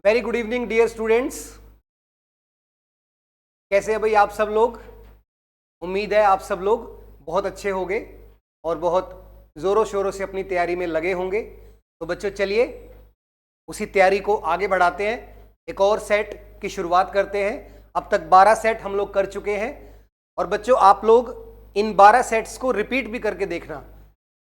Very good evening dear students. कैसे हैं भाई आप सब लोग? उम्मीद है आप सब लोग बहुत अच्छे होंगे और बहुत ज़ोरों शोरों से अपनी तैयारी में लगे होंगे। तो बच्चों चलिए उसी तैयारी को आगे बढ़ाते हैं, एक और सेट की शुरुआत करते हैं। अब तक 12 सेट हम लोग कर चुके हैं और बच्चों आप लोग इन 12 सेट्स को रिपीट भी करके देखना,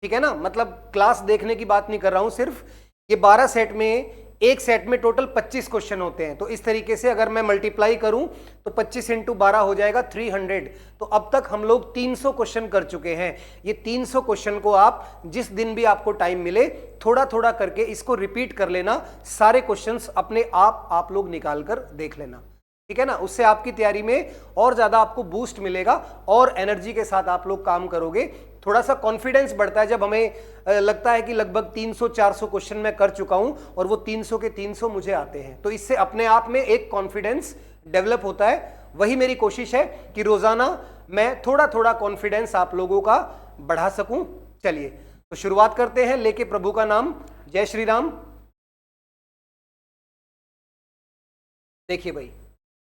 ठीक है ना? मतलब क्लास देखने की बात नहीं कर रहा हूं, सिर्फ ये 12 सेट में एक सेट में टोटल 25 क्वेश्चन होते हैं। तो इस तरीके से अगर मैं मल्टीप्लाई करूं तो 25 इंटू 12 हो जाएगा 300। तो अब तक हम लोग 300 क्वेश्चन कर चुके हैं। ये 300 क्वेश्चन को आप जिस दिन भी आपको टाइम मिले थोड़ा थोड़ा करके इसको रिपीट कर लेना। सारे क्वेश्चंस अपने आप लोग निकाल कर देख लेना, ठीक है ना? उससे आपकी तैयारी में और ज्यादा आपको बूस्ट मिलेगा और एनर्जी के साथ आप लोग काम करोगे। थोड़ा सा कॉन्फिडेंस बढ़ता है जब हमें लगता है कि लगभग 300-400 क्वेश्चन मैं कर चुका हूं और वो 300 के 300 मुझे आते हैं। तो इससे अपने आप में एक कॉन्फिडेंस डेवलप होता है। वही मेरी कोशिश है कि रोजाना मैं थोड़ा थोड़ा कॉन्फिडेंस आप लोगों का बढ़ा सकूं। चलिए तो शुरुआत करते हैं, लेके प्रभु का नाम। जय श्री राम। देखिए भाई,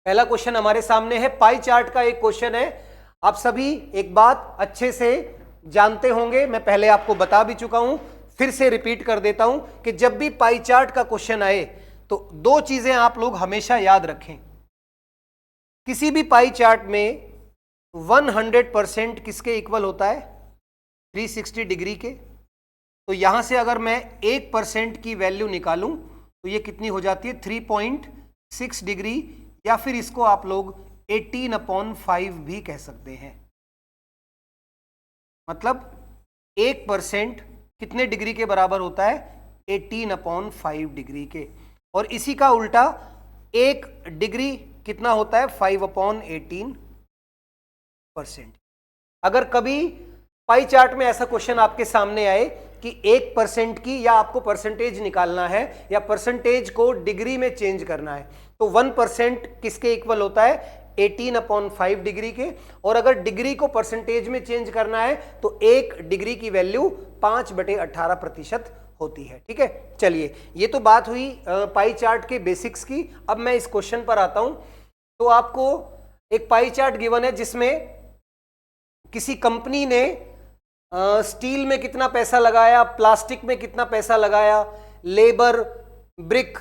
पहला क्वेश्चन हमारे सामने है, पाई चार्ट का एक क्वेश्चन है। आप सभी एक बात अच्छे से जानते होंगे, मैं पहले आपको बता भी चुका हूं, फिर से रिपीट कर देता हूं कि जब भी पाई चार्ट का क्वेश्चन आए तो दो चीजें आप लोग हमेशा याद रखें। किसी भी पाई चार्ट में 100% किसके इक्वल होता है? 360 डिग्री के। तो यहां से अगर मैं 1% की वैल्यू निकालूं तो ये कितनी हो जाती है? 3.6 डिग्री, या फिर इसको आप लोग 18/5 भी कह सकते हैं। मतलब 1% कितने डिग्री के बराबर होता है? 18/5 डिग्री के। और इसी का उल्टा 1 डिग्री कितना होता है? 5/18%। अगर कभी पाई चार्ट में ऐसा क्वेश्चन आपके सामने आए कि 1% की, या आपको परसेंटेज निकालना है या परसेंटेज को डिग्री में चेंज करना है, तो 1% किसके इक्वल होता है? 18/5 डिग्री के। और अगर डिग्री को परसेंटेज में चेंज करना है तो 1 डिग्री की वैल्यू 5/18% होती है, ठीक है? चलिए, ये तो बात हुई पाई चार्ट के बेसिक्स की। अब मैं इस क्वेश्चन पर आता हूं। तो आपको एक पाई चार्ट गिवन है जिसमें किसी कंपनी ने स्टील में कितना पैसा लगाया, प्लास्टिक में कितना पैसा लगाया, labour, brick,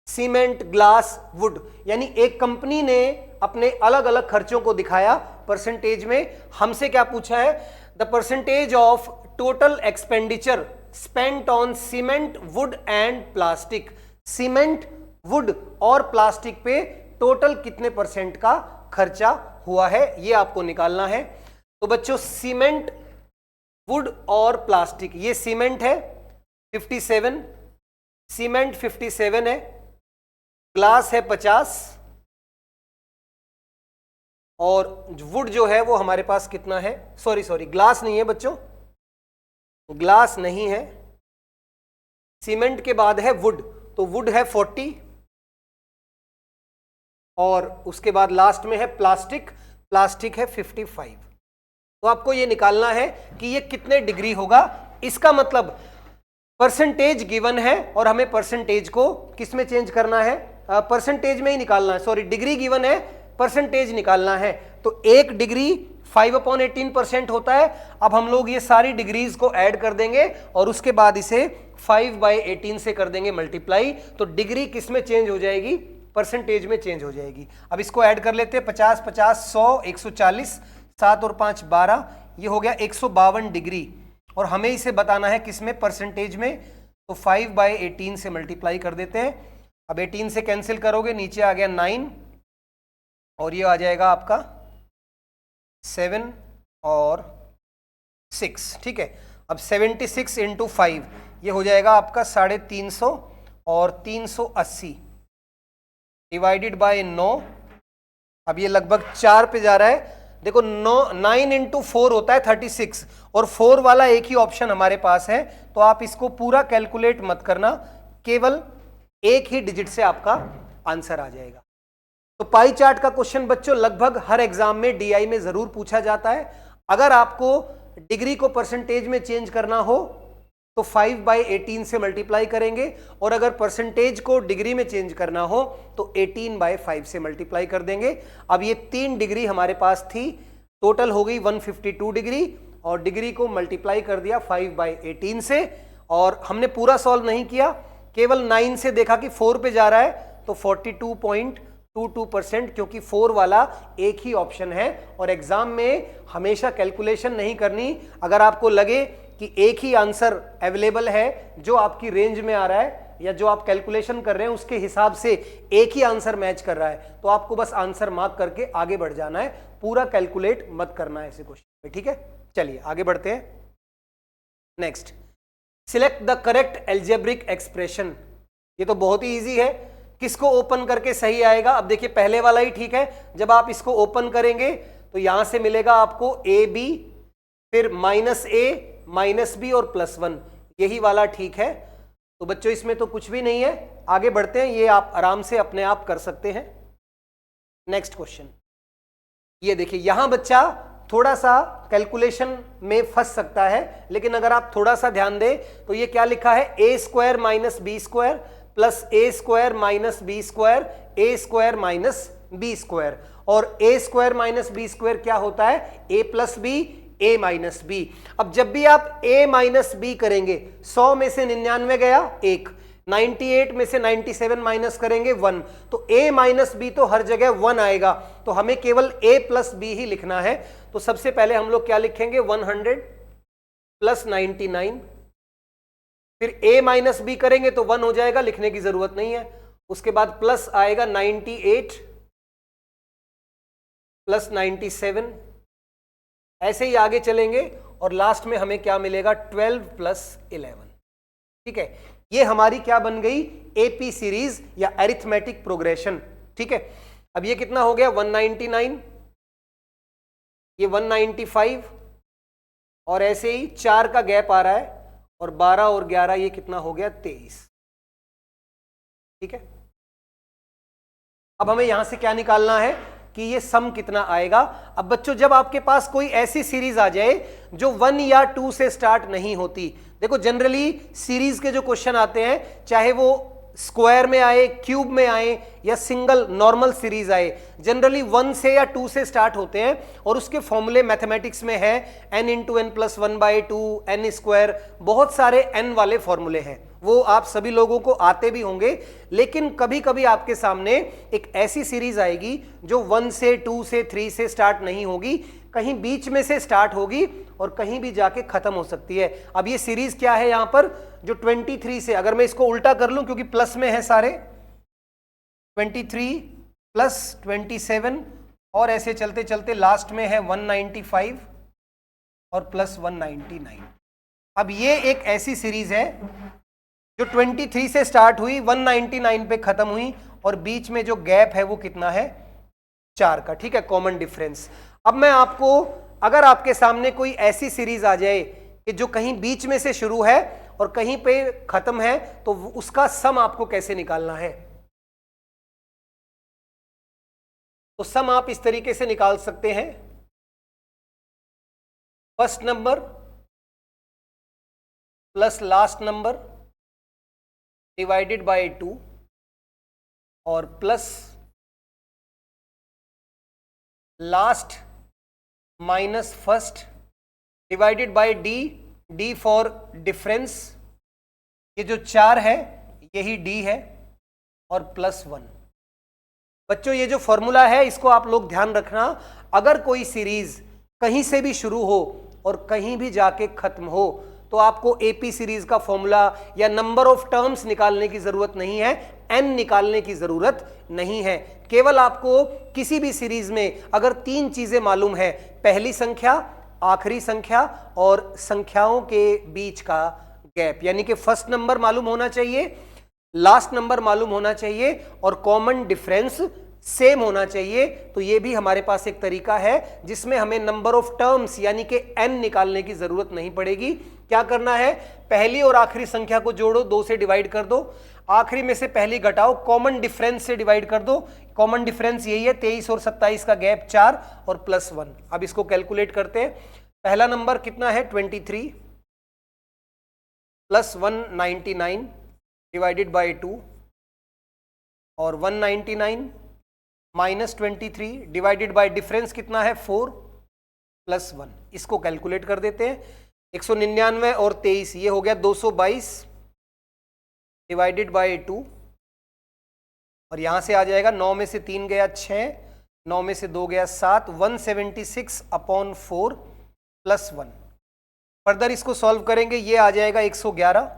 cement, glass, would, यानी एक कंपनी ने अपने अलग अलग खर्चों को दिखाया परसेंटेज में। हमसे क्या पूछा है? The percentage of total expenditure spent on cement, would and plastic. Cement, would और प्लास्टिक पे टोटल कितने परसेंट का खर्चा हुआ है, ये आपको निकालना है। तो बच्चों, सीमेंट, वुड और प्लास्टिक, ये सीमेंट है 57, सीमेंट 57 है, ग्लास है 50, और वुड जो है वो हमारे पास कितना है? सॉरी, ग्लास नहीं है बच्चों, ग्लास नहीं है। सीमेंट के बाद है वुड, तो वुड है 40, और उसके बाद लास्ट में है प्लास्टिक, प्लास्टिक है 55। तो आपको ये निकालना है कि ये कितने डिग्री होगा। इसका मतलब परसेंटेज गिवन है और हमें परसेंटेज को किस में चेंज करना है? परसेंटेज में ही निकालना है। सॉरी, डिग्री गिवन है, परसेंटेज निकालना है। तो 1 डिग्री 5/18% होता है। अब हम लोग ये सारी डिग्रीज को ऐड कर देंगे और उसके बाद इसे 5/18 से कर देंगे मल्टीप्लाई। तो डिग्री किस में चेंज हो जाएगी? परसेंटेज में चेंज हो जाएगी। अब इसको ऐड कर लेते हैं, 50 50 100 140, 7 और 5 12, ये हो गया 152 डिग्री। और हमें इसे बताना है किसमें? परसेंटेज में। तो 5/18 से मल्टीप्लाई कर देते हैं। अब 18 से कैंसिल करोगे, नीचे आ गया 9 और ये आ जाएगा आपका 7 और 6, ठीक है? अब 76 इंटू 5, ये हो जाएगा आपका 350 और 380 डिवाइडेड बाय 9। अब ये लगभग 4 पे जा रहा है। देखो 9 इंटू 4 होता है 36, और 4 वाला एक ही ऑप्शन हमारे पास है। तो आप इसको पूरा कैलकुलेट मत करना, केवल एक ही डिजिट से आपका आंसर आ जाएगा। तो पाई चार्ट का क्वेश्चन बच्चों लगभग हर एग्जाम में डीआई में जरूर पूछा जाता है। अगर आपको डिग्री को परसेंटेज में चेंज करना हो तो 5/18 से मल्टीप्लाई करेंगे, और अगर परसेंटेज को डिग्री में चेंज करना हो तो 18/5 से मल्टीप्लाई कर देंगे। अब ये 3 डिग्री हमारे पास थी, टोटल हो गई 152 डिग्री, और डिग्री को मल्टीप्लाई कर दिया 5/18 से, और हमने पूरा सॉल्व नहीं किया, केवल 9 से देखा कि 4 पे जा रहा है, तो 42.22%, क्योंकि 4 वाला एक ही ऑप्शन है। और एग्जाम में हमेशा कैलकुलेशन नहीं करनी, अगर आपको लगे कि एक ही आंसर अवेलेबल है जो आपकी रेंज में आ रहा है या जो आप कैलकुलेशन कर रहे हैं उसके हिसाब से एक ही आंसर मैच कर रहा है, तो आपको बस आंसर मार्क करके आगे बढ़ जाना है, पूरा कैलकुलेट मत करना है ऐसे क्वेश्चन में, ठीक है। चलिए आगे बढ़ते हैं। Next, select the correct algebraic expression. ये तो बहुत ही इजी है, किसको ओपन करके सही आएगा। अब देखिए पहले वाला ही ठीक है, जब आप इसको ओपन करेंगे तो यहां से मिलेगा आपको AB, फिर -A -B और +1, यही वाला ठीक है। तो बच्चों इसमें तो कुछ भी नहीं है, आगे बढ़ते हैं, ये आप आराम से अपने आप कर सकते हैं। नेक्स्ट क्वेश्चन, ये देखिए यहां बच्चा थोड़ा सा कैलकुलेशन में फंस सकता है, लेकिन अगर आप थोड़ा सा ध्यान दें तो ये क्या लिखा है, A² - B² plus A² - B² A² - B², और A² - B² क्या होता है, A + B A - B। अब जब भी आप A - B करेंगे, 100 में से 99 गया 1, 98 में से 97 माइनस करेंगे 1, तो A - B तो हर जगह 1 आएगा, तो हमें केवल A + B ही लिखना है। तो सबसे पहले हम लोग क्या लिखेंगे, 100 + 99, फिर A - B करेंगे तो 1 हो जाएगा, लिखने की जरूरत नहीं है। उसके बाद प्लस आएगा 98 + 97, ऐसे ही आगे चलेंगे, और लास्ट में हमें क्या मिलेगा, 12 + 11, ठीक है। ये हमारी क्या बन गई, AP सीरीज या अरिथमेटिक प्रोग्रेशन, ठीक है। अब ये कितना हो गया, 199, ये 195, और ऐसे ही 4 का गैप आ रहा है, और 12 और 11 ये कितना हो गया, 23, ठीक है। अब हमें यहां से क्या निकालना है कि ये सम कितना आएगा। अब बच्चों जब आपके पास कोई ऐसी सीरीज आ जाए जो 1 या 2 से स्टार्ट नहीं होती, देखो जनरली सीरीज के जो क्वेश्चन आते हैं, चाहे वो स्क्वायर में आए, क्यूब में आए, या सिंगल नॉर्मल सीरीज आए, जनरली 1 से या 2 से स्टार्ट होते हैं, और उसके फॉर्मूले मैथमेटिक्स में है n × n + 1/2 n², बहुत सारे n वाले फॉर्मूले हैं, वो आप सभी लोगों को आते भी होंगे। लेकिन कभी कभी आपके सामने एक ऐसी सीरीज आएगी जो 1 से 2 से 3 से स्टार्ट नहीं होगी, कहीं बीच में से स्टार्ट होगी और कहीं भी जाके खत्म हो सकती है। अब ये सीरीज क्या है, यहां पर जो 23 से, अगर मैं इसको उल्टा कर लूं क्योंकि प्लस में है सारे, 23 + 27, और ऐसे चलते चलते लास्ट में है 195 और +199। अब ये एक ऐसी सीरीज है जो 23 से स्टार्ट हुई, 199 पे खत्म हुई, और बीच में जो गैप है वो कितना है, 4 का, ठीक है, कॉमन डिफरेंस। अब मैं आपको, अगर आपके सामने कोई ऐसी सीरीज आ जाए कि जो कहीं बीच में से शुरू है और कहीं पे खत्म है, तो उसका सम आपको कैसे निकालना है। तो सम आप इस तरीके से निकाल सकते हैं, first number plus last number divided by 2, और plus last minus first divided by D for difference, ये जो 4 है यही डी है, और +1। बच्चों ये जो फॉर्मूला है इसको आप लोग ध्यान रखना, अगर कोई सीरीज कहीं से भी शुरू हो और कहीं भी जाके खत्म हो, तो आपको AP सीरीज का फॉर्मूला या नंबर ऑफ टर्म्स निकालने की जरूरत नहीं है, n निकालने की जरूरत नहीं है। केवल आपको किसी भी सीरीज में अगर 3 चीजें मालूम है, पहली संख्या, आखिरी संख्या और संख्याओं के बीच का गैप, यानी कि फर्स्ट नंबर मालूम होना चाहिए, लास्ट नंबर मालूम होना चाहिए, और कॉमन डिफरेंस सेम होना चाहिए, तो ये भी हमारे पास एक तरीका है जिसमें हमें नंबर ऑफ टर्म्स यानी कि n निकालने की जरूरत नहीं पड़ेगी। क्या करना है, पहली और आखिरी संख्या को जोड़ो, 2 से डिवाइड कर दो, आखिरी में से पहली घटाओ, कॉमन डिफरेंस से डिवाइड कर दो, कॉमन डिफरेंस यही है 23 और 27 का गैप 4 और +1। अब इसको कैलकुलेट करते हैं, पहला नंबर कितना है 23, प्लस 199 डिवाइडेड बाई 2 और 199 माइनस 23 डिवाइडेड बाई डिफरेंस कितना है 4 प्लस 1। इसको कैलकुलेट कर देते हैं। 199 और 23 ये हो गया 222 डिवाइडेड बाई 2 और यहां से आ जाएगा 9 में से 3 गया 6, 9 में से 2 गया 7, 176 अपॉन 4 प्लस 1। फर्दर इसको सॉल्व करेंगे, ये आ जाएगा 111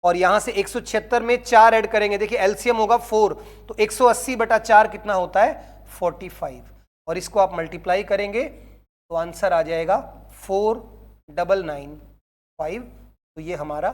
और यहां से 176 में 4 ऐड करेंगे, देखिए एलसीएम होगा 4 तो 180 बटा 4 कितना होता है 45 और इसको आप मल्टीप्लाई करेंगे तो आंसर आ जाएगा 4995। तो ये हमारा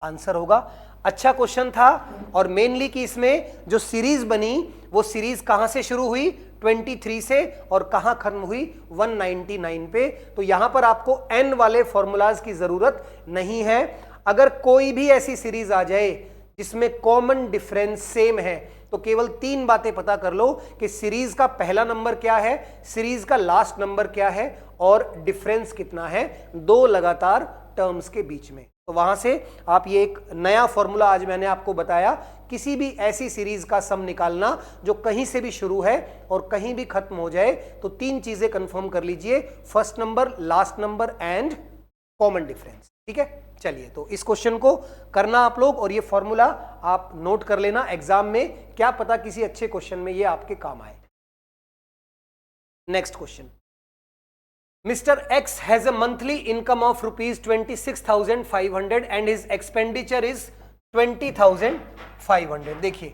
आंसर होगा। अच्छा क्वेश्चन था और मेनली कि इसमें जो सीरीज बनी वो सीरीज कहां से शुरू हुई 23 से और कहां खत्म हुई 199 पे। तो यहां पर आपको n वाले फॉर्मूलाज की जरूरत नहीं है। अगर कोई भी ऐसी सीरीज आ जाए जिसमें कॉमन डिफरेंस सेम है तो केवल 3 बातें पता कर लो कि सीरीज का पहला नंबर क्या है, सीरीज का लास्ट नंबर क्या है और डिफरेंस कितना है 2 लगातार टर्म्स के बीच में। तो वहां से आप ये एक नया फॉर्मूला आज मैंने आपको बताया, किसी भी ऐसी सीरीज का सम निकालना जो कहीं से भी शुरू है और कहीं भी खत्म हो जाए तो 3 चीजें कंफर्म कर लीजिए, first number, last number and common difference. ठीक है, चलिए तो इस क्वेश्चन को करना आप लोग और ये फॉर्मूला आप नोट कर लेना, एग्जाम में क्या पता किसी अच्छे क्वेश्चन में ये आपके काम आए। Next question, Mr. X has a monthly income of rupees 26,500 and his expenditure is 20,500। देखिए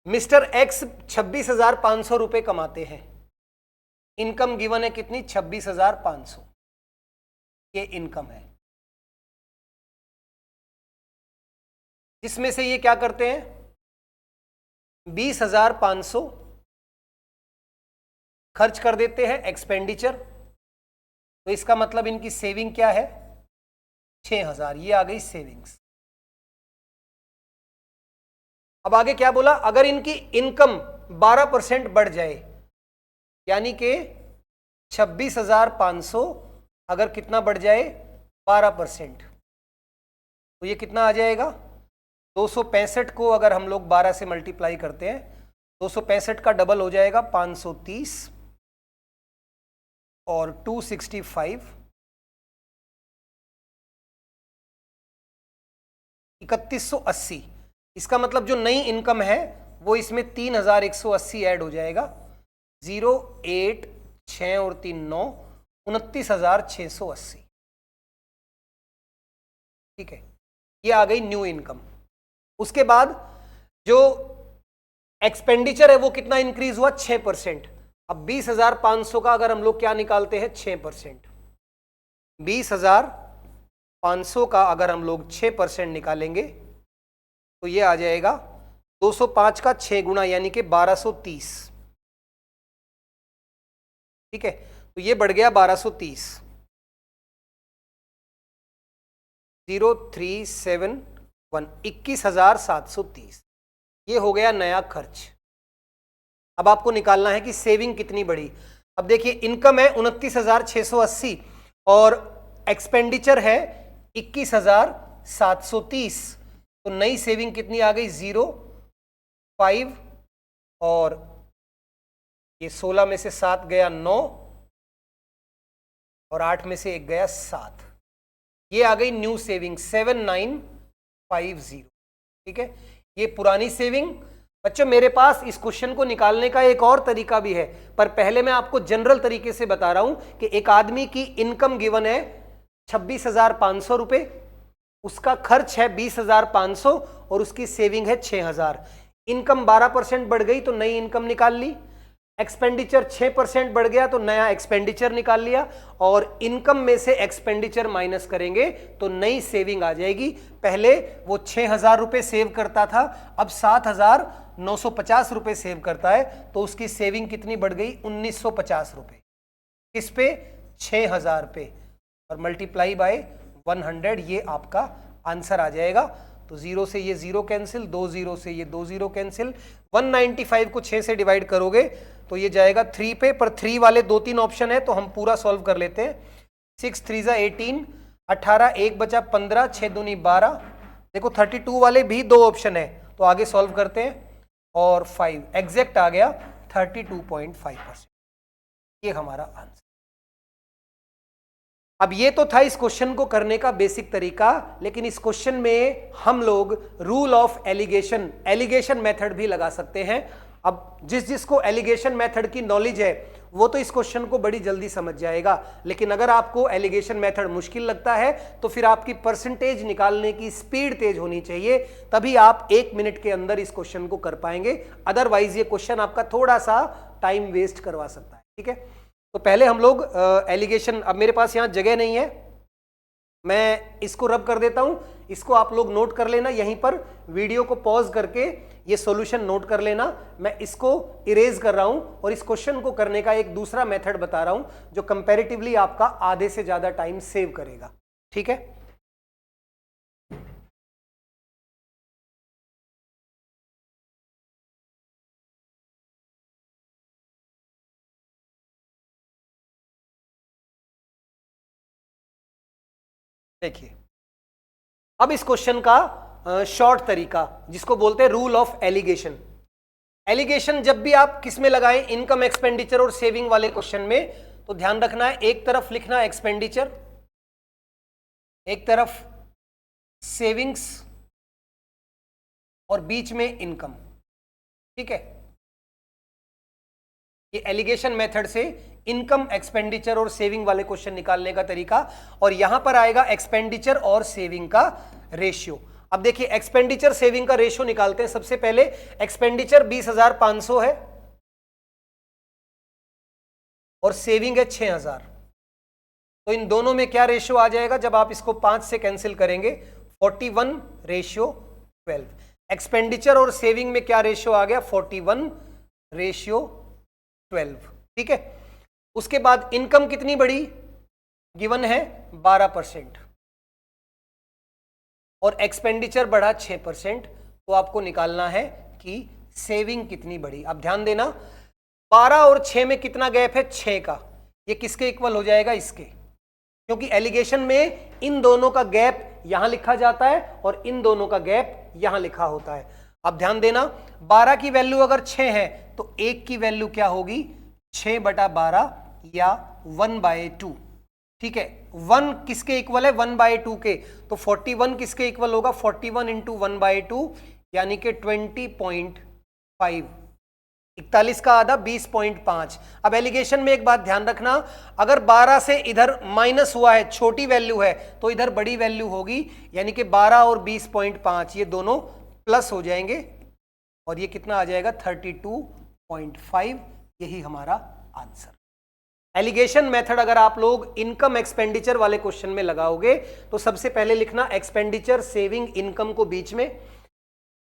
मिस्टर एक्स 26,500 रुपए कमाते हैं, इनकम गिवन है कितनी 26,500, ये इनकम है। इसमें से ये क्या करते हैं 20,500 खर्च कर देते हैं एक्सपेंडिचर, तो इसका मतलब इनकी सेविंग क्या है 6,000, ये आ गई सेविंग्स। अब आगे क्या बोला, अगर इनकी इनकम 12% बढ़ जाए यानी कि 26,500 अगर कितना बढ़ जाए 12%, तो ये कितना आ जाएगा 265 को अगर हम लोग 12 से मल्टीप्लाई करते हैं 265 का डबल हो जाएगा 530 और 265 3180। इसका मतलब जो नई इनकम है वो इसमें 3180 ऐड हो जाएगा, 0 8 6 और 3 9 29,680। ठीक है, ये आ गई न्यू इनकम। उसके बाद जो एक्सपेंडिचर है वो कितना इंक्रीज हुआ 6%। अब 20,500 का अगर हम लोग क्या निकालते हैं 6%, 20,500 का अगर हम लोग 6% निकालेंगे तो ये आ जाएगा 205 का 6 गुना यानी कि 1230। ठीक है, तो ये बढ़ गया 1230, 0371 21,730, ये हो गया नया खर्च। अब आपको निकालना है कि सेविंग कितनी बढ़ी। अब देखिए इनकम है 29,680 और एक्सपेंडिचर है 21,730, तो नई सेविंग कितनी आ गई 0.5 और ये 16 में से 7 गया 9 और 8 में से 1 गया 7, ये आ गई न्यू सेविंग 7950। ठीक है, ये पुरानी सेविंग। बच्चों मेरे पास इस क्वेश्चन को निकालने का एक और तरीका भी है, पर पहले मैं आपको जनरल तरीके से बता रहा हूं कि एक आदमी की इनकम गिवन है 26,500 रुपए, उसका खर्च है 20,500 और उसकी सेविंग है 6,000। इनकम 12% बढ़ गई तो नई इनकम निकाल ली, एक्सपेंडिचर 6% बढ़ गया तो नया एक्सपेंडिचर निकाल लिया और इनकम में से एक्सपेंडिचर माइनस करेंगे तो नई सेविंग आ जाएगी। पहले वो 6,000 रुपए सेव करता था, अब 7,950 रुपए सेव करता है, तो उसकी सेविंग कितनी बढ़ गई 1,950 रुपए। किस पे 6,000 पे और मल्टीप्लाई बाय 100, ये आपका आंसर आ जाएगा। तो 0 से ये 0 कैंसिल, 2 0 से ये 2 0 कैंसिल, 195 को 6 से डिवाइड करोगे तो ये जाएगा 3 पे, पर 3 वाले 2-3 ऑप्शन है तो हम पूरा सॉल्व कर लेते हैं। 6 3 = 18, 18, 1 बचा 15, 6 दूनी 12। देखो 32 वाले भी 2 ऑप्शन है, तो आगे सॉल्व करते हैं और 5 एग्जैक्ट आ गया 32.5%। ये हमारा आंसर। अब ये तो था इस क्वेश्चन को करने का बेसिक तरीका, लेकिन इस क्वेश्चन में हम लोग रूल ऑफ एलिगेशन मेथड भी लगा सकते हैं। अब जिसको एलिगेशन मेथड की नॉलेज है वो तो इस क्वेश्चन को बड़ी जल्दी समझ जाएगा, लेकिन अगर आपको एलिगेशन मेथड मुश्किल लगता है तो फिर आपकी परसेंटेज निकालने की स्पीड तेज होनी चाहिए, तभी आप 1 मिनट के अंदर इस क्वेश्चन को कर पाएंगे। अदरवाइज ये क्वेश्चन आपका थोड़ा सा टाइम वेस्ट करवा सकता है। ठीक है, तो पहले हम लोग एलिगेशन, अब मेरे पास यहां जगह नहीं है, मैं इसको रब कर देता हूं, इसको आप लोग नोट कर लेना, यहीं पर वीडियो को पॉज करके ये सॉल्यूशन नोट कर लेना। मैं इसको इरेज कर रहा हूं और इस क्वेश्चन को करने का एक दूसरा मेथड बता रहा हूं जो कंपैरेटिवली आपका आधे से ज्यादा टाइम सेव करेगा। ठीक है, देखिए अब इस क्वेश्चन का शॉर्ट तरीका जिसको बोलते हैं रूल ऑफ एलिगेशन। एलिगेशन जब भी आप किस में लगाएं, इनकम एक्सपेंडिचर और सेविंग वाले क्वेश्चन में, तो ध्यान रखना है एक तरफ लिखना एक्सपेंडिचर, एक तरफ सेविंग्स और बीच में इनकम। ठीक है, ये एलिगेशन मेथड से इनकम एक्सपेंडिचर और सेविंग वाले क्वेश्चन निकालने का तरीका, और यहां पर आएगा एक्सपेंडिचर और सेविंग का रेशियो। अब देखिए एक्सपेंडिचर सेविंग का रेशियो निकालते हैं। सबसे पहले एक्सपेंडिचर 20,500 है और सेविंग है 6,000, तो इन दोनों में क्या रेशियो आ जाएगा जब आप इसको 5 से कैंसिल करेंगे? 41:12। एक्सपेंडिचर और सेविंग में क्या रेशियो आ गया? 41:12। ठीक है, उसके बाद इनकम कितनी बढ़ी? गिवन है 12% और एक्सपेंडिचर बढ़ा 6%, तो आपको निकालना है कि सेविंग कितनी बढ़ी। अब ध्यान देना 12 और 6 में कितना गैप है? 6 का। ये किसके इक्वल हो जाएगा? इसके, क्योंकि एलिगेशन में इन दोनों का गैप यहां लिखा जाता है और इन दोनों का गैप यहां लिखा होता है। अब ध्यान देना 12 की वैल्यू अगर 6 है तो 1 की वैल्यू क्या होगी? 6/12 या 1/2। ठीक है, 1 किसके इक्वल है? 1/2 के, तो 41 किसके इक्वल होगा? 41 × 1/2 यानी कि 20.5। 41 का आधा 20.5। अब एलिगेशन में एक बात ध्यान रखना, अगर 12 से इधर माइनस हुआ है, छोटी वैल्यू है, तो इधर बड़ी वैल्यू होगी, यानी कि 12 और 20.5 ये दोनों प्लस हो जाएंगे और ये कितना आ जाएगा? 32.5। यही हमारा आंसर। एलिगेशन मेथड अगर आप लोग इनकम एक्सपेंडिचर वाले क्वेश्चन में लगाओगे तो सबसे पहले लिखना एक्सपेंडिचर सेविंग इनकम को बीच में,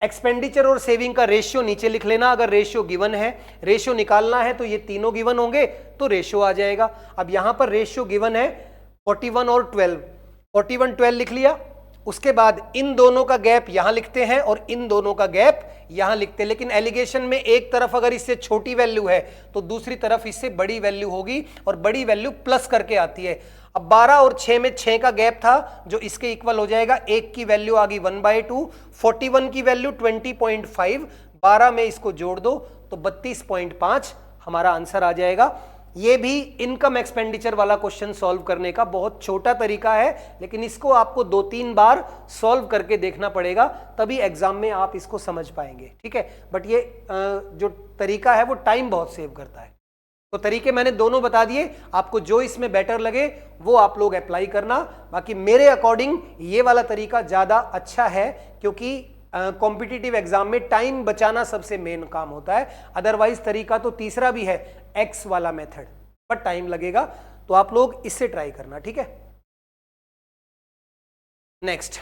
एक्सपेंडिचर और सेविंग का रेशियो नीचे लिख लेना। अगर रेशियो गिवन है, रेशियो निकालना है तो ये तीनों गिवन होंगे तो रेशियो आ जाएगा। अब यहां पर रेशियो गिवन है 41 और 12, 41 12 लिख लिया। उसके बाद इन दोनों का गैप यहां लिखते हैं और इन दोनों का गैप यहां लिखते हैं, लेकिन एलिगेशन में एक तरफ अगर इससे छोटी वैल्यू है तो दूसरी तरफ इससे बड़ी वैल्यू होगी और बड़ी वैल्यू प्लस करके आती है। अब 12 और 6 में 6 का गैप था जो इसके इक्वल हो जाएगा, 1 की वैल्यू आ गई 1/2, 41 की वैल्यू 20.5, 12 में इसको जोड़ दो तो 32.5 हमारा आंसर आ जाएगा। ये भी इनकम एक्सपेंडिचर वाला क्वेश्चन सॉल्व करने का बहुत छोटा तरीका है, लेकिन इसको आपको 2-3 बार सॉल्व करके देखना पड़ेगा, तभी एग्जाम में आप इसको समझ पाएंगे। ठीक है, बट ये जो तरीका है वो टाइम बहुत सेव करता है। तो तरीके मैंने दोनों बता दिए, आपको जो इसमें बेटर लगे वो आप लोग अप्लाई करना। बाकी मेरे अकॉर्डिंग ये वाला तरीका ज़्यादा अच्छा है, क्योंकि कॉम्पिटिटिव एग्जाम में टाइम बचाना सबसे मेन काम होता है। अदरवाइज तरीका तो तीसरा भी है, एक्स वाला मेथड, पर टाइम लगेगा, तो आप लोग इससे ट्राई करना। ठीक है, नेक्स्ट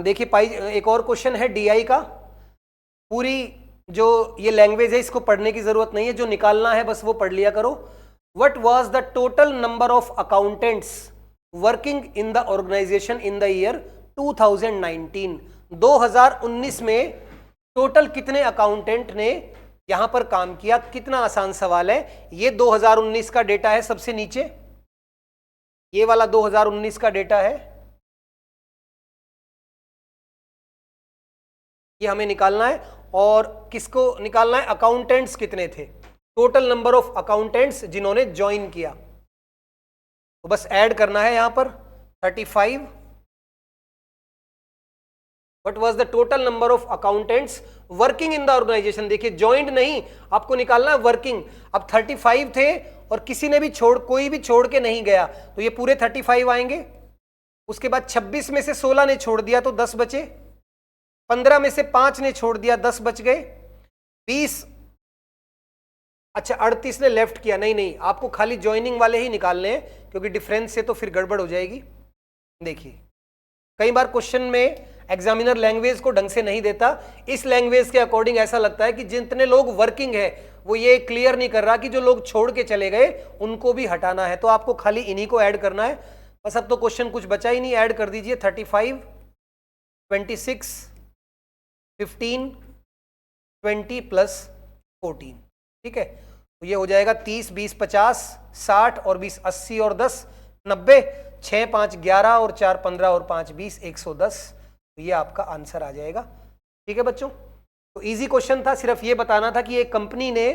देखिए पाई, एक और क्वेश्चन है डीआई का। पूरी जो ये लैंग्वेज है इसको पढ़ने की जरूरत नहीं है, जो निकालना है बस वो पढ़ लिया करो। What was the total number of accountants working in the organisation in the year 2019? 2019 में टोटल कितने अकाउंटेंट ने यहां पर काम किया? कितना आसान सवाल है। ये 2019 का डेटा है, सबसे नीचे ये वाला 2019 का डेटा है, ये हमें निकालना है। और किसको निकालना है? अकाउंटेंट्स कितने थे, टोटल नंबर ऑफ अकाउंटेंट्स जिन्होंने ज्वाइन किया। तो बस ऐड करना है यहां पर 35। What was the total number of accountants working in the organisation. देखिए ज्वाइंट नहीं, आपको निकालना है वर्किंग। अब 35 थे और किसी ने भी कोई भी छोड़ के नहीं गया, तो ये पूरे 35 आएंगे। उसके बाद 26 में से 16 ने छोड़ दिया तो 10 बचे, 15 में से 5 ने छोड़ दिया 10 बच गए, 20, अच्छा 38 ने लेफ्ट किया। नहीं, आपको खाली ज्वाइनिंग वाले ही निकालने हैं, क्योंकि डिफरेंस से तो फिर गड़बड़ हो जाएगी। देखिए कई बार क्वेश्चन में एग्जामिनर लैंग्वेज को ढंग से नहीं देता, इस लैंग्वेज के अकॉर्डिंग ऐसा लगता है कि जितने लोग वर्किंग है वो ये क्लियर नहीं कर रहा कि जो लोग छोड़ के चले गए उनको भी हटाना है। तो आपको खाली इन्हीं को ऐड करना है बस। अब तो क्वेश्चन कुछ बचा ही नहीं, ऐड कर दीजिए 35, 26, 15, 20 प्लस 14, ठीक है। तो ये हो जाएगा 30, 20, 50, 60 और 20, 80 और 10, 90, 6, 5, 11 और 4, 15 और 5, 20, 110। तो ये आपका आंसर आ जाएगा, ठीक है बच्चों। तो इजी क्वेश्चन था, सिर्फ ये बताना था कि एक कंपनी ने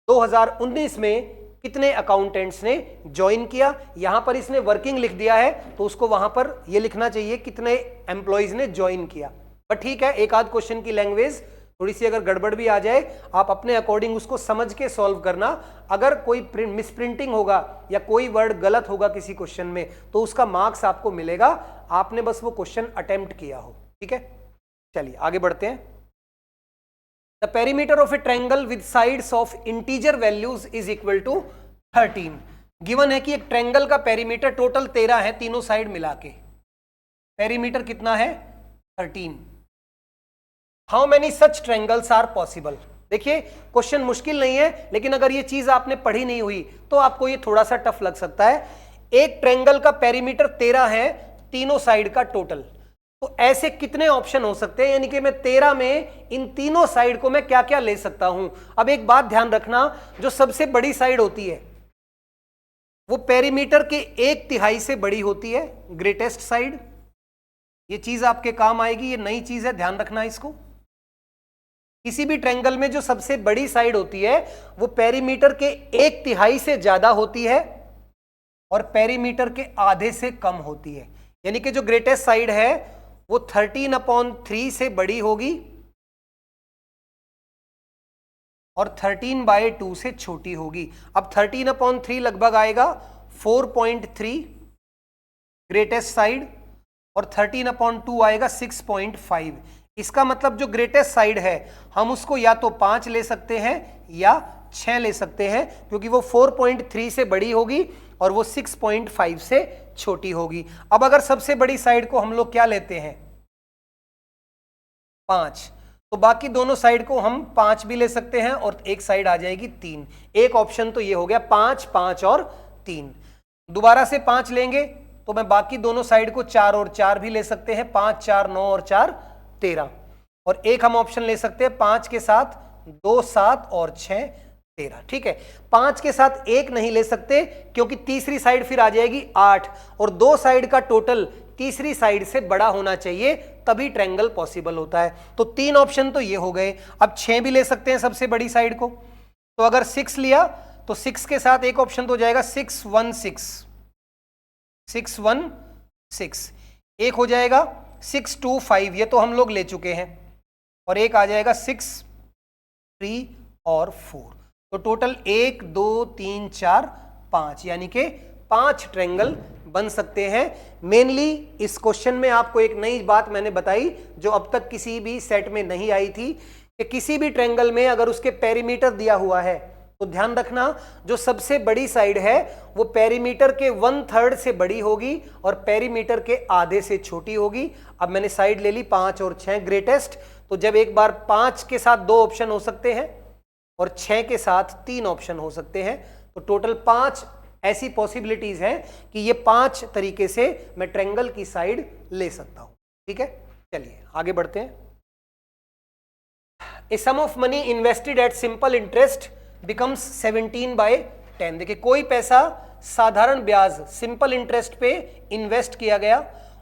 2019 में कितने अकाउंटेंट्स ने ज्वाइन किया। यहां पर इसने वर्किंग लिख दिया है तो उसको वहां पर ये लिखना चाहिए कितने एम्प्लॉइज ने ज्वाइन किया। बट ठीक है, एक आध क्वेश्चन की लैंग्वेज थोड़ी सी अगर गड़बड़ भी आ जाए, आप अपने अकॉर्डिंग उसको समझ के सॉल्व करना। अगर कोई मिसप्रिंटिंग होगा या कोई वर्ड गलत होगा किसी क्वेश्चन में तो उसका मार्क्स आपको मिलेगा, आपने बस वो क्वेश्चन अटेम्प्ट किया हो, ठीक है। चलिए आगे बढ़ते हैं। The perimeter of a triangle with sides of integer values is equal to 13। Given है कि एक ट्रायंगल का पेरीमीटर टोटल 13 है, तीनों साइड मिला के पेरीमीटर कितना है 13। How many such triangles are possible. देखिए क्वेश्चन मुश्किल नहीं है, लेकिन अगर ये चीज आपने पढ़ी नहीं हुई तो आपको ये थोड़ा सा टफ लग सकता है। एक ट्रायंगल का पेरीमीटर 13 है, तीनों साइड का टोटल, तो ऐसे कितने ऑप्शन हो सकते हैं, यानी कि मैं 13 में इन तीनों साइड को मैं क्या क्या ले सकता हूं। अब एक बात ध्यान रखना, जो सबसे बड़ी साइड होती है वो पेरीमीटर के 1/3 से बड़ी होती है, ग्रेटेस्ट साइड। ये चीज आपके काम आएगी, ये नई चीज है, ध्यान रखना इसको। किसी भी ट्रायंगल में जो सबसे बड़ी साइड होती है वो पेरीमीटर के 1/3 से ज्यादा होती है और पेरीमीटर के आधे से कम होती है। यानी कि जो ग्रेटेस्ट साइड है वो 13/3 से बड़ी होगी और 13/2 से छोटी होगी। अब 13/3 लगभग आएगा 4.3 ग्रेटेस्ट साइड और 13/2 आएगा 6.5। इसका मतलब जो ग्रेटेस्ट साइड है हम उसको या तो 5 ले सकते हैं या 6 ले सकते हैं, क्योंकि वो 4.3 से बड़ी होगी और वो 6.5 से छोटी होगी। अब अगर सबसे बड़ी साइड को हम लोग क्या लेते हैं 5, तो बाकी दोनों साइड को हम 5 भी ले सकते हैं और एक साइड आ जाएगी 3। एक ऑप्शन तो ये हो गया 5, 5 और 3। दोबारा से 5 लेंगे तो मैं बाकी दोनों साइड को 4 और 4 भी ले सकते हैं, 5, 4, 9 और 4, 13। और एक हम ऑप्शन ले सकते हैं 5 के साथ 2, 7 और 6, 13। ठीक है, 5 के साथ एक नहीं ले सकते क्योंकि तीसरी साइड फिर आ जाएगी 8 और 2 साइड का टोटल तीसरी साइड से बड़ा होना चाहिए, तभी ट्रायंगल पॉसिबल होता है। तो 3 ऑप्शन तो ये हो गए। अब 6 भी ले सकते हैं सबसे बड़ी साइड को, तो अगर 6 लिया तो 6 के साथ एक ऑप्शन तो हो जाएगा 6, 1, 6, 6, 1, 6। एक हो जाएगा 6, 2, 5, ये तो हम लोग ले चुके हैं, और एक आ जाएगा 6, 3 और 4। तो टोटल 1, 2, 3, 4, 5, यानी कि 5 ट्रायंगल बन सकते हैं। मेनली इस क्वेश्चन में आपको एक नई बात मैंने बताई जो अब तक किसी भी सेट में नहीं आई थी, कि किसी भी ट्रायंगल में अगर उसके पेरीमीटर दिया हुआ है तो ध्यान रखना जो सबसे बड़ी साइड है वो पेरीमीटर के 1/3 से बड़ी होगी और पेरीमीटर के आधे से छोटी होगी। अब मैंने साइड ले ली 5 और 6 ग्रेटेस्ट, तो जब एक बार 5 के साथ 2 ऑप्शन हो सकते हैं और 6 के साथ 3 ऑप्शन हो सकते हैं, तो टोटल 5 ऐसी पॉसिबिलिटीज हैं कि ये 5 तरीके से मैं ट्रायंगल की साइड ले सकता हूं। ठीक है, चलिए आगे बढ़ते हैं। A sum of money invested at simple interest becomes 17/10। देखिए कोई पैसा साधारण ब्याज सिंपल इंटरेस्ट पे इन्वेस्ट किया गया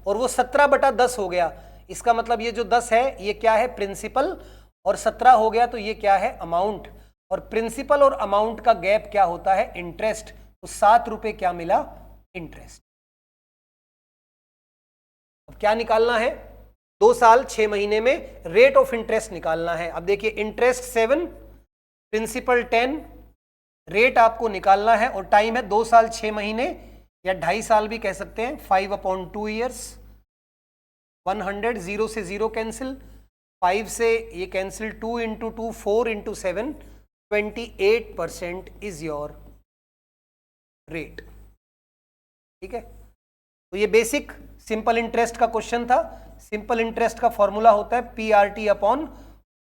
और वो 17/10 हो गया। इसका मतलब ये जो 10 है ये क्या है, प्रिंसिपल, और 17 हो गया तो ये क्या है, अमाउंट, और प्रिंसिपल और अमाउंट का गैप क्या होता है, इंटरेस्ट। तो 7 रुपए क्या मिला, इंटरेस्ट। अब क्या निकालना है, 2 साल 6 महीने में रेट ऑफ इंटरेस्ट निकालना है। अब देखिए इंटरेस्ट 7, प्रिंसिपल 10, रेट आपको निकालना है, और टाइम है 2 साल 6 महीने या 2.5 साल भी कह सकते हैं, 5/2 ईयर्स। 100, 0 से 0 कैंसिल, 5 से ये cancel, 2 into 2 4 into 7, 28% is your rate. ठीक है, तो ये बेसिक सिंपल इंटरेस्ट का क्वेश्चन था। सिंपल इंटरेस्ट का फॉर्मूला होता है PRT अपॉन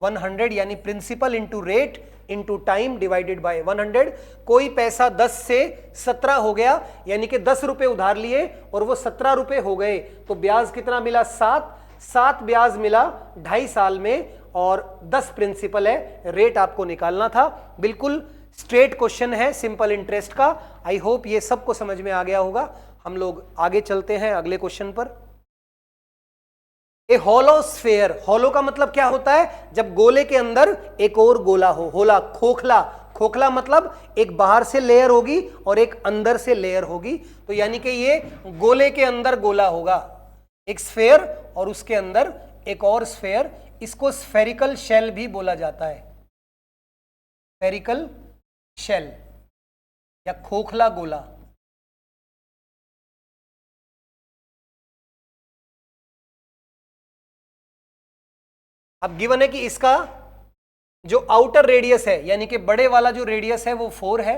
100, यानी principal into rate into time divided by 100। कोई पैसा 10 से 17 हो गया, यानी कि 10 रुपए उधार लिए और वो 17 रुपए हो गए, तो ब्याज कितना मिला, 7 ब्याज मिला 2.5 साल में, और 10 प्रिंसिपल है, रेट आपको निकालना था। बिल्कुल स्ट्रेट क्वेश्चन है सिंपल इंटरेस्ट का। आई होप ये सबको समझ में आ गया होगा। हम लोग आगे चलते हैं अगले क्वेश्चन पर। ए होलो स्फेयर, होलो का मतलब क्या होता है, जब गोले के अंदर एक और गोला हो। होला खोखला, खोखला मतलब एक बाहर से लेयर होगी और एक अंदर से लेयर होगी, तो यानी कि ये गोले के अंदर गोला होगा, एक स्फेयर और उसके अंदर एक और स्फेयर। इसको स्फेरिकल शेल भी बोला जाता है, स्फेरिकल शेल या खोखला गोला। अब गिवन है कि इसका जो आउटर रेडियस है, यानी कि बड़े वाला जो रेडियस है वो 4 है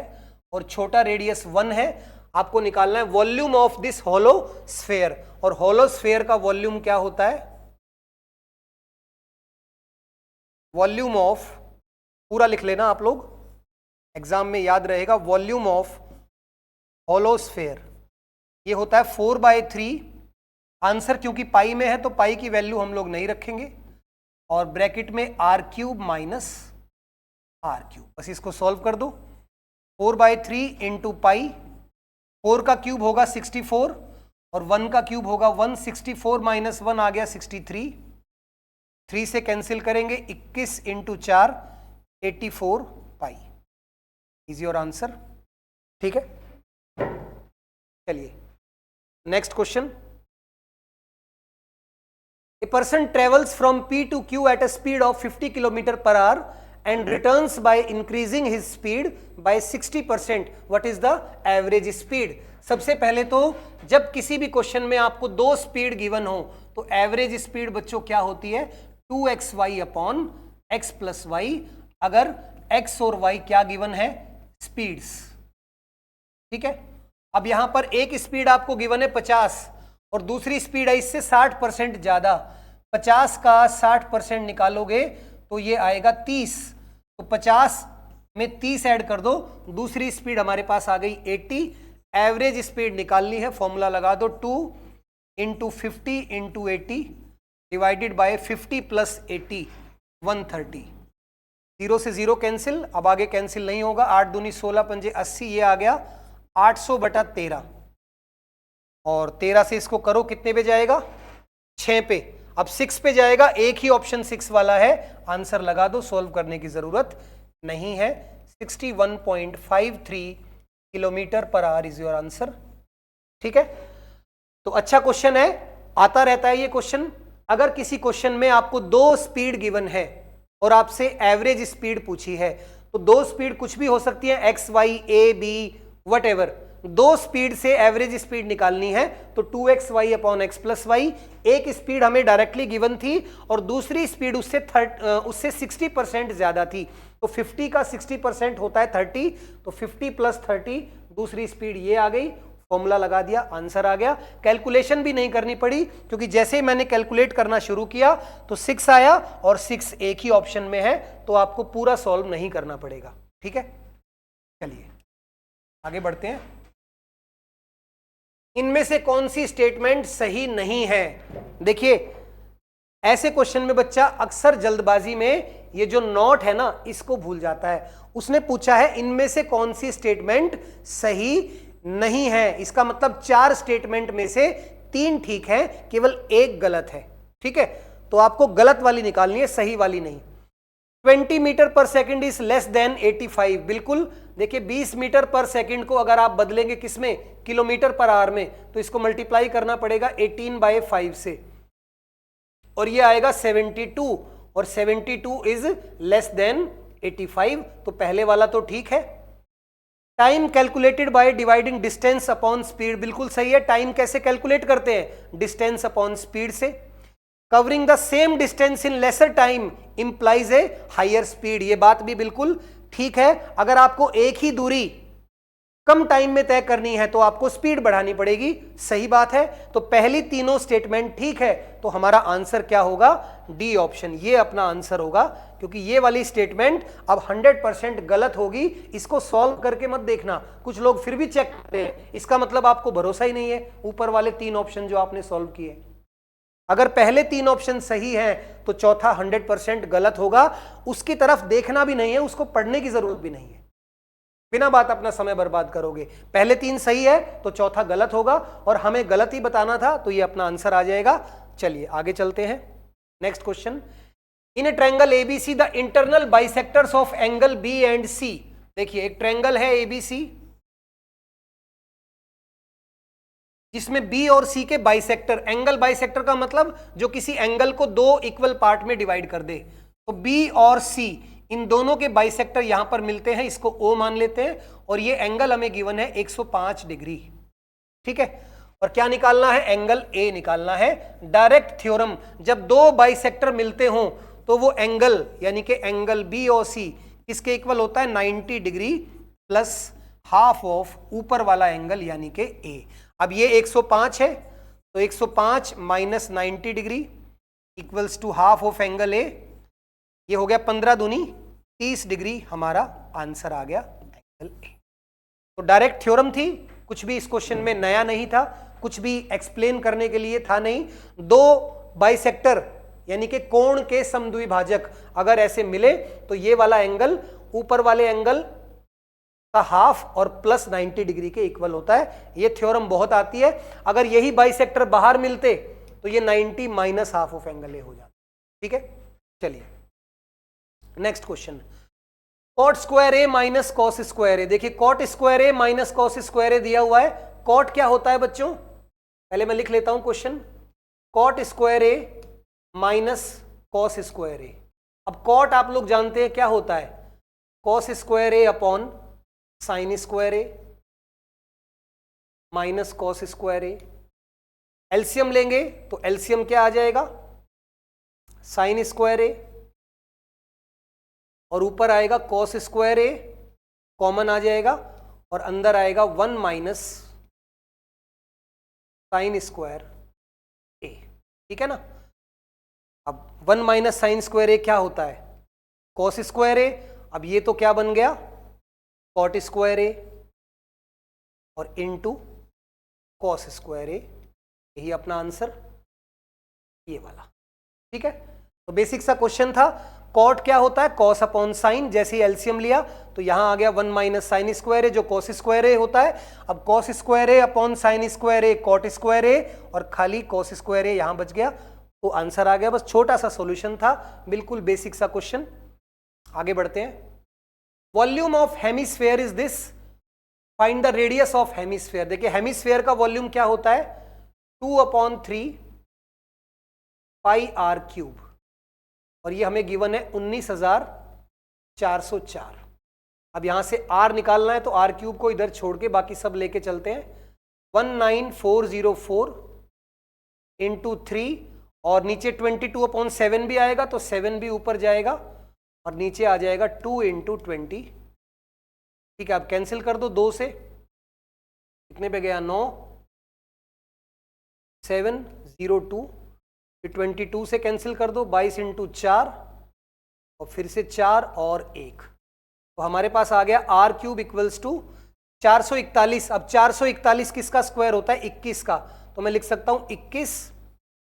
और छोटा रेडियस 1 है। आपको निकालना है volume of this hollow sphere, और होलो स्फेयर का वॉल्यूम क्या होता है, वॉल्यूम ऑफ, पूरा लिख लेना आप लोग, एग्जाम में याद रहेगा। वॉल्यूम ऑफ होलो स्फेयर ये होता है 4/3। आंसर क्योंकि पाई में है तो पाई की वैल्यू हम लोग नहीं रखेंगे, और ब्रैकेट में r³ माइनस r³, बस इसको सॉल्व कर दो। 4/3 इंटू पाई, 4 का क्यूब होगा 64 और 1 का क्यूब होगा 1, 64 माइनस 1 आ गया 63, 3 से कैंसिल करेंगे, 21 into 4 84 pi is your answer. ठीक है, चलिए next question. A person travels from P to Q at a speed of 50 km/h and returns by increasing his speed by 60%. What is the average speed? सबसे पहले तो जब किसी भी question में आपको 2 स्पीड गिवन हो तो एवरेज स्पीड बच्चों क्या होती है, 2xy upon x plus y. अगर x और y क्या गिवन है, स्पीड्स। ठीक है, अब यहां पर एक स्पीड आपको गिवन है 50 और दूसरी स्पीड है इससे 60% ज्यादा। 50 का 60% निकालोगे तो ये आएगा 30, तो 50 में 30 ऐड कर दो, दूसरी स्पीड हमारे पास आ गई 80। एवरेज स्पीड निकालनी है, फॉर्मूला लगा दो, 2 into 50 into 80 divided by 50 plus 80, 130। 0 से 0 कैंसिल, अब आगे कैंसिल नहीं होगा, 8 दूनी 16 पंजे 80, ये आ गया 800/13, और 13 से इसको करो कितने पे जाएगा, 6 पे। अब 6 पे जाएगा, एक ही ऑप्शन 6 वाला है, आंसर लगा दो, सॉल्व करने की जरूरत नहीं है। 61.53 km/h इज योर आंसर। ठीक है, तो अच्छा क्वेश्चन है, आता रहता है ये क्वेश्चन। अगर किसी क्वेश्चन में आपको 2 स्पीड गिवन है और आपसे एवरेज स्पीड पूछी है, तो 2 स्पीड कुछ भी हो सकती है, x y a b whatever. 2 speed से एवरेज स्पीड निकालनी है तो 2xy upon x plus y. एक स्पीड हमें डायरेक्टली गिवन थी और दूसरी स्पीड उससे 60% ज्यादा थी, तो 50 का 60% होता है 30, तो 50 प्लस 30 दूसरी स्पीड ये आ गई, फॉर्मूला लगा दिया, आंसर आ गया। कैलकुलेशन भी नहीं करनी पड़ी क्योंकि जैसे ही मैंने कैलकुलेट करना शुरू किया तो 6 आया और 6 एक ही ऑप्शन में है, तो आपको पूरा सॉल्व नहीं करना पड़ेगा। ठीक है, चलिए आगे बढ़ते हैं। इनमें से कौन सी स्टेटमेंट सही नहीं है? देखिए ऐसे क्वेश्चन में बच्चा अक्सर जल्दबाजी में ये जो नॉट है ना इसको भूल जाता है। उसने पूछा है इनमें से कौन सी स्टेटमेंट सही नहीं है, इसका मतलब 4 स्टेटमेंट में से 3 ठीक है, केवल एक गलत है। ठीक है, तो आपको गलत वाली निकालनी है, सही वाली नहीं। 20 मीटर पर सेकंड इज लेस देन 85, बिल्कुल। देखिए 20 मीटर पर सेकंड को अगर आप बदलेंगे किसमें, किलोमीटर पर आवर में, तो इसको मल्टीप्लाई करना पड़ेगा 18/5 से, और ये आएगा 72, और 72 इज लेस देन 85, तो पहले वाला तो ठीक है। Time calculated by dividing distance upon speed, बिल्कुल सही है। टाइम कैसे कैलकुलेट करते हैं, डिस्टेंस अपॉन स्पीड से। Covering the same distance in lesser time implies a higher speed, ये बात भी बिल्कुल ठीक है। अगर आपको एक ही दूरी कम टाइम में तय करनी है तो आपको स्पीड बढ़ानी पड़ेगी, सही बात है। तो पहली तीनों स्टेटमेंट ठीक है, तो हमारा आंसर क्या होगा, डी ऑप्शन, ये अपना आंसर होगा। क्योंकि ये वाली स्टेटमेंट अब 100% गलत होगी, इसको सॉल्व करके मत देखना, कुछ लोग फिर भी चेक करते हैं, इसका मतलब आपको भरोसा ही नहीं है ऊपर वाले 3 ऑप्शन जो आपने सॉल्व किए। अगर पहले 3 ऑप्शन सही हैं तो चौथा 100% गलत होगा, उसकी तरफ देखना भी नहीं है, उसको पढ़ने की जरूरत भी नहीं है, बिना बात अपना समय बर्बाद करोगे। पहले 3 सही है तो चौथा गलत होगा, और हमें गलत ही बताना था, तो ये अपना आंसर आ जाएगा। चलिए आगे चलते हैं, next question. In a triangle ABC the internal bisectors of angle B and C. देखिए एक ट्रायंगल है एबीसी जिसमें बी और सी के बाइसेक्टर, एंगल बाइसेक्टर का मतलब जो किसी एंगल को 2 इक्वल पार्ट में डिवाइड कर दे, तो बी और सी इन दोनों के बाइसेक्टर यहां पर मिलते हैं, इसको ओ मान लेते हैं, और ये एंगल हमें गिवन है 105 डिग्री, ठीक है। और क्या निकालना है, एंगल ए निकालना है। डायरेक्ट थ्योरम, जब 2 बाइसेक्टर मिलते हों तो वो एंगल यानी कि एंगल बी और सी किसके इक्वल होता है, 90 डिग्री प्लस हाफ ऑफ ऊपर वाला एंगल यानी कि ए। अब ये 105 है, तो 105 minus 90 degree equals to half of angle a, ये हो गया 15 दूनी 30 डिग्री, हमारा आंसर आ गया एंगल ए। तो डायरेक्ट थ्योरम थी, कुछ भी इस क्वेश्चन में नया नहीं था, कुछ भी एक्सप्लेन करने के लिए था नहीं। 2 बाइसेक्टर यानी कि कोण के समद्विभाजक अगर ऐसे मिले तो ये वाला एंगल ऊपर वाले एंगल का हाफ और प्लस 90 डिग्री के इक्वल होता है। ये थ्योरम बहुत आती है। अगर यही बाइसेक्टर बाहर मिलते तो ये 90 माइनस हाफ ऑफ एंगल ए हो जाता, ठीक है। चलिए नेक्स्ट क्वेश्चन, कॉट स्क्वायर ए माइनस कॉस स्क्वायर ए। देखिए कॉट स्क्वायर ए माइनस कॉस स्क्वायर ए दिया हुआ है। कॉट क्या होता है बच्चों, पहले मैं लिख लेता हूं क्वेश्चन, कॉट स्क्वायर ए माइनस कॉस स्क्वायर ए। अब कॉट आप लोग जानते हैं क्या होता है, कॉस स्क्वायर ए अपॉन साइन स्क्वायर ए माइनस कॉस स्क्वायर ए। एलसीएम लेंगे तो एलसीएम क्या आ जाएगा, साइन स्क्वायर ए, और ऊपर आएगा कॉस स्क्वायर ए, कॉमन आ जाएगा, और अंदर आएगा 1 माइनस साइन स्क्वायर ए, ठीक है ना। अब 1 माइनस साइन स्क्वायर ए क्या होता है, कॉस स्क्वायर ए। अब ये तो क्या बन गया, कॉट स्क्वायर ए, और इनटू कॉस स्क्वायर ए, यही अपना आंसर ये वाला, ठीक है। तो बेसिक सा क्वेश्चन था, कॉट क्या होता है, कॉस अपॉन साइन। जैसे ही एलसीएम लिया तो यहां आ गया 1 माइनस साइन स्क्वायर ए जो कॉस स्क्वायर ए होता है। अब कॉस स्क्वायर ए अपॉन साइन स्क्वायर ए कॉट स्क्वायर ए, और खाली कॉस स्क्वायर ए यहां बच गया, तो आंसर आ गया। बस छोटा सा सॉल्यूशन था, बिल्कुल बेसिक सा क्वेश्चन। आगे बढ़ते हैं, volume of hemisphere is this, find the radius of hemisphere. देखिए हेमिस्फेयर का वॉल्यूम क्या होता है, 2/3 पाई आर क्यूब, और ये हमें गिवन है 19,404। अब यहां से आर निकालना है तो आर क्यूब को इधर छोड़ के बाकी सब लेके चलते हैं, 19404 इंटू 3, और नीचे 22/7 भी आएगा तो 7 भी ऊपर जाएगा, और नीचे आ जाएगा 2 इंटू 20, ठीक है। अब कैंसिल कर दो 2 से, कितने पे गया 9, 702, 22 से कैंसिल कर दो, 22 इंटू 4, और फिर से 4 और 1, तो हमारे पास आ गया आर क्यूब इक्वल्स टू 441। अब 441 किसका स्क्वायर होता है, 21 का, तो मैं लिख सकता हूं 21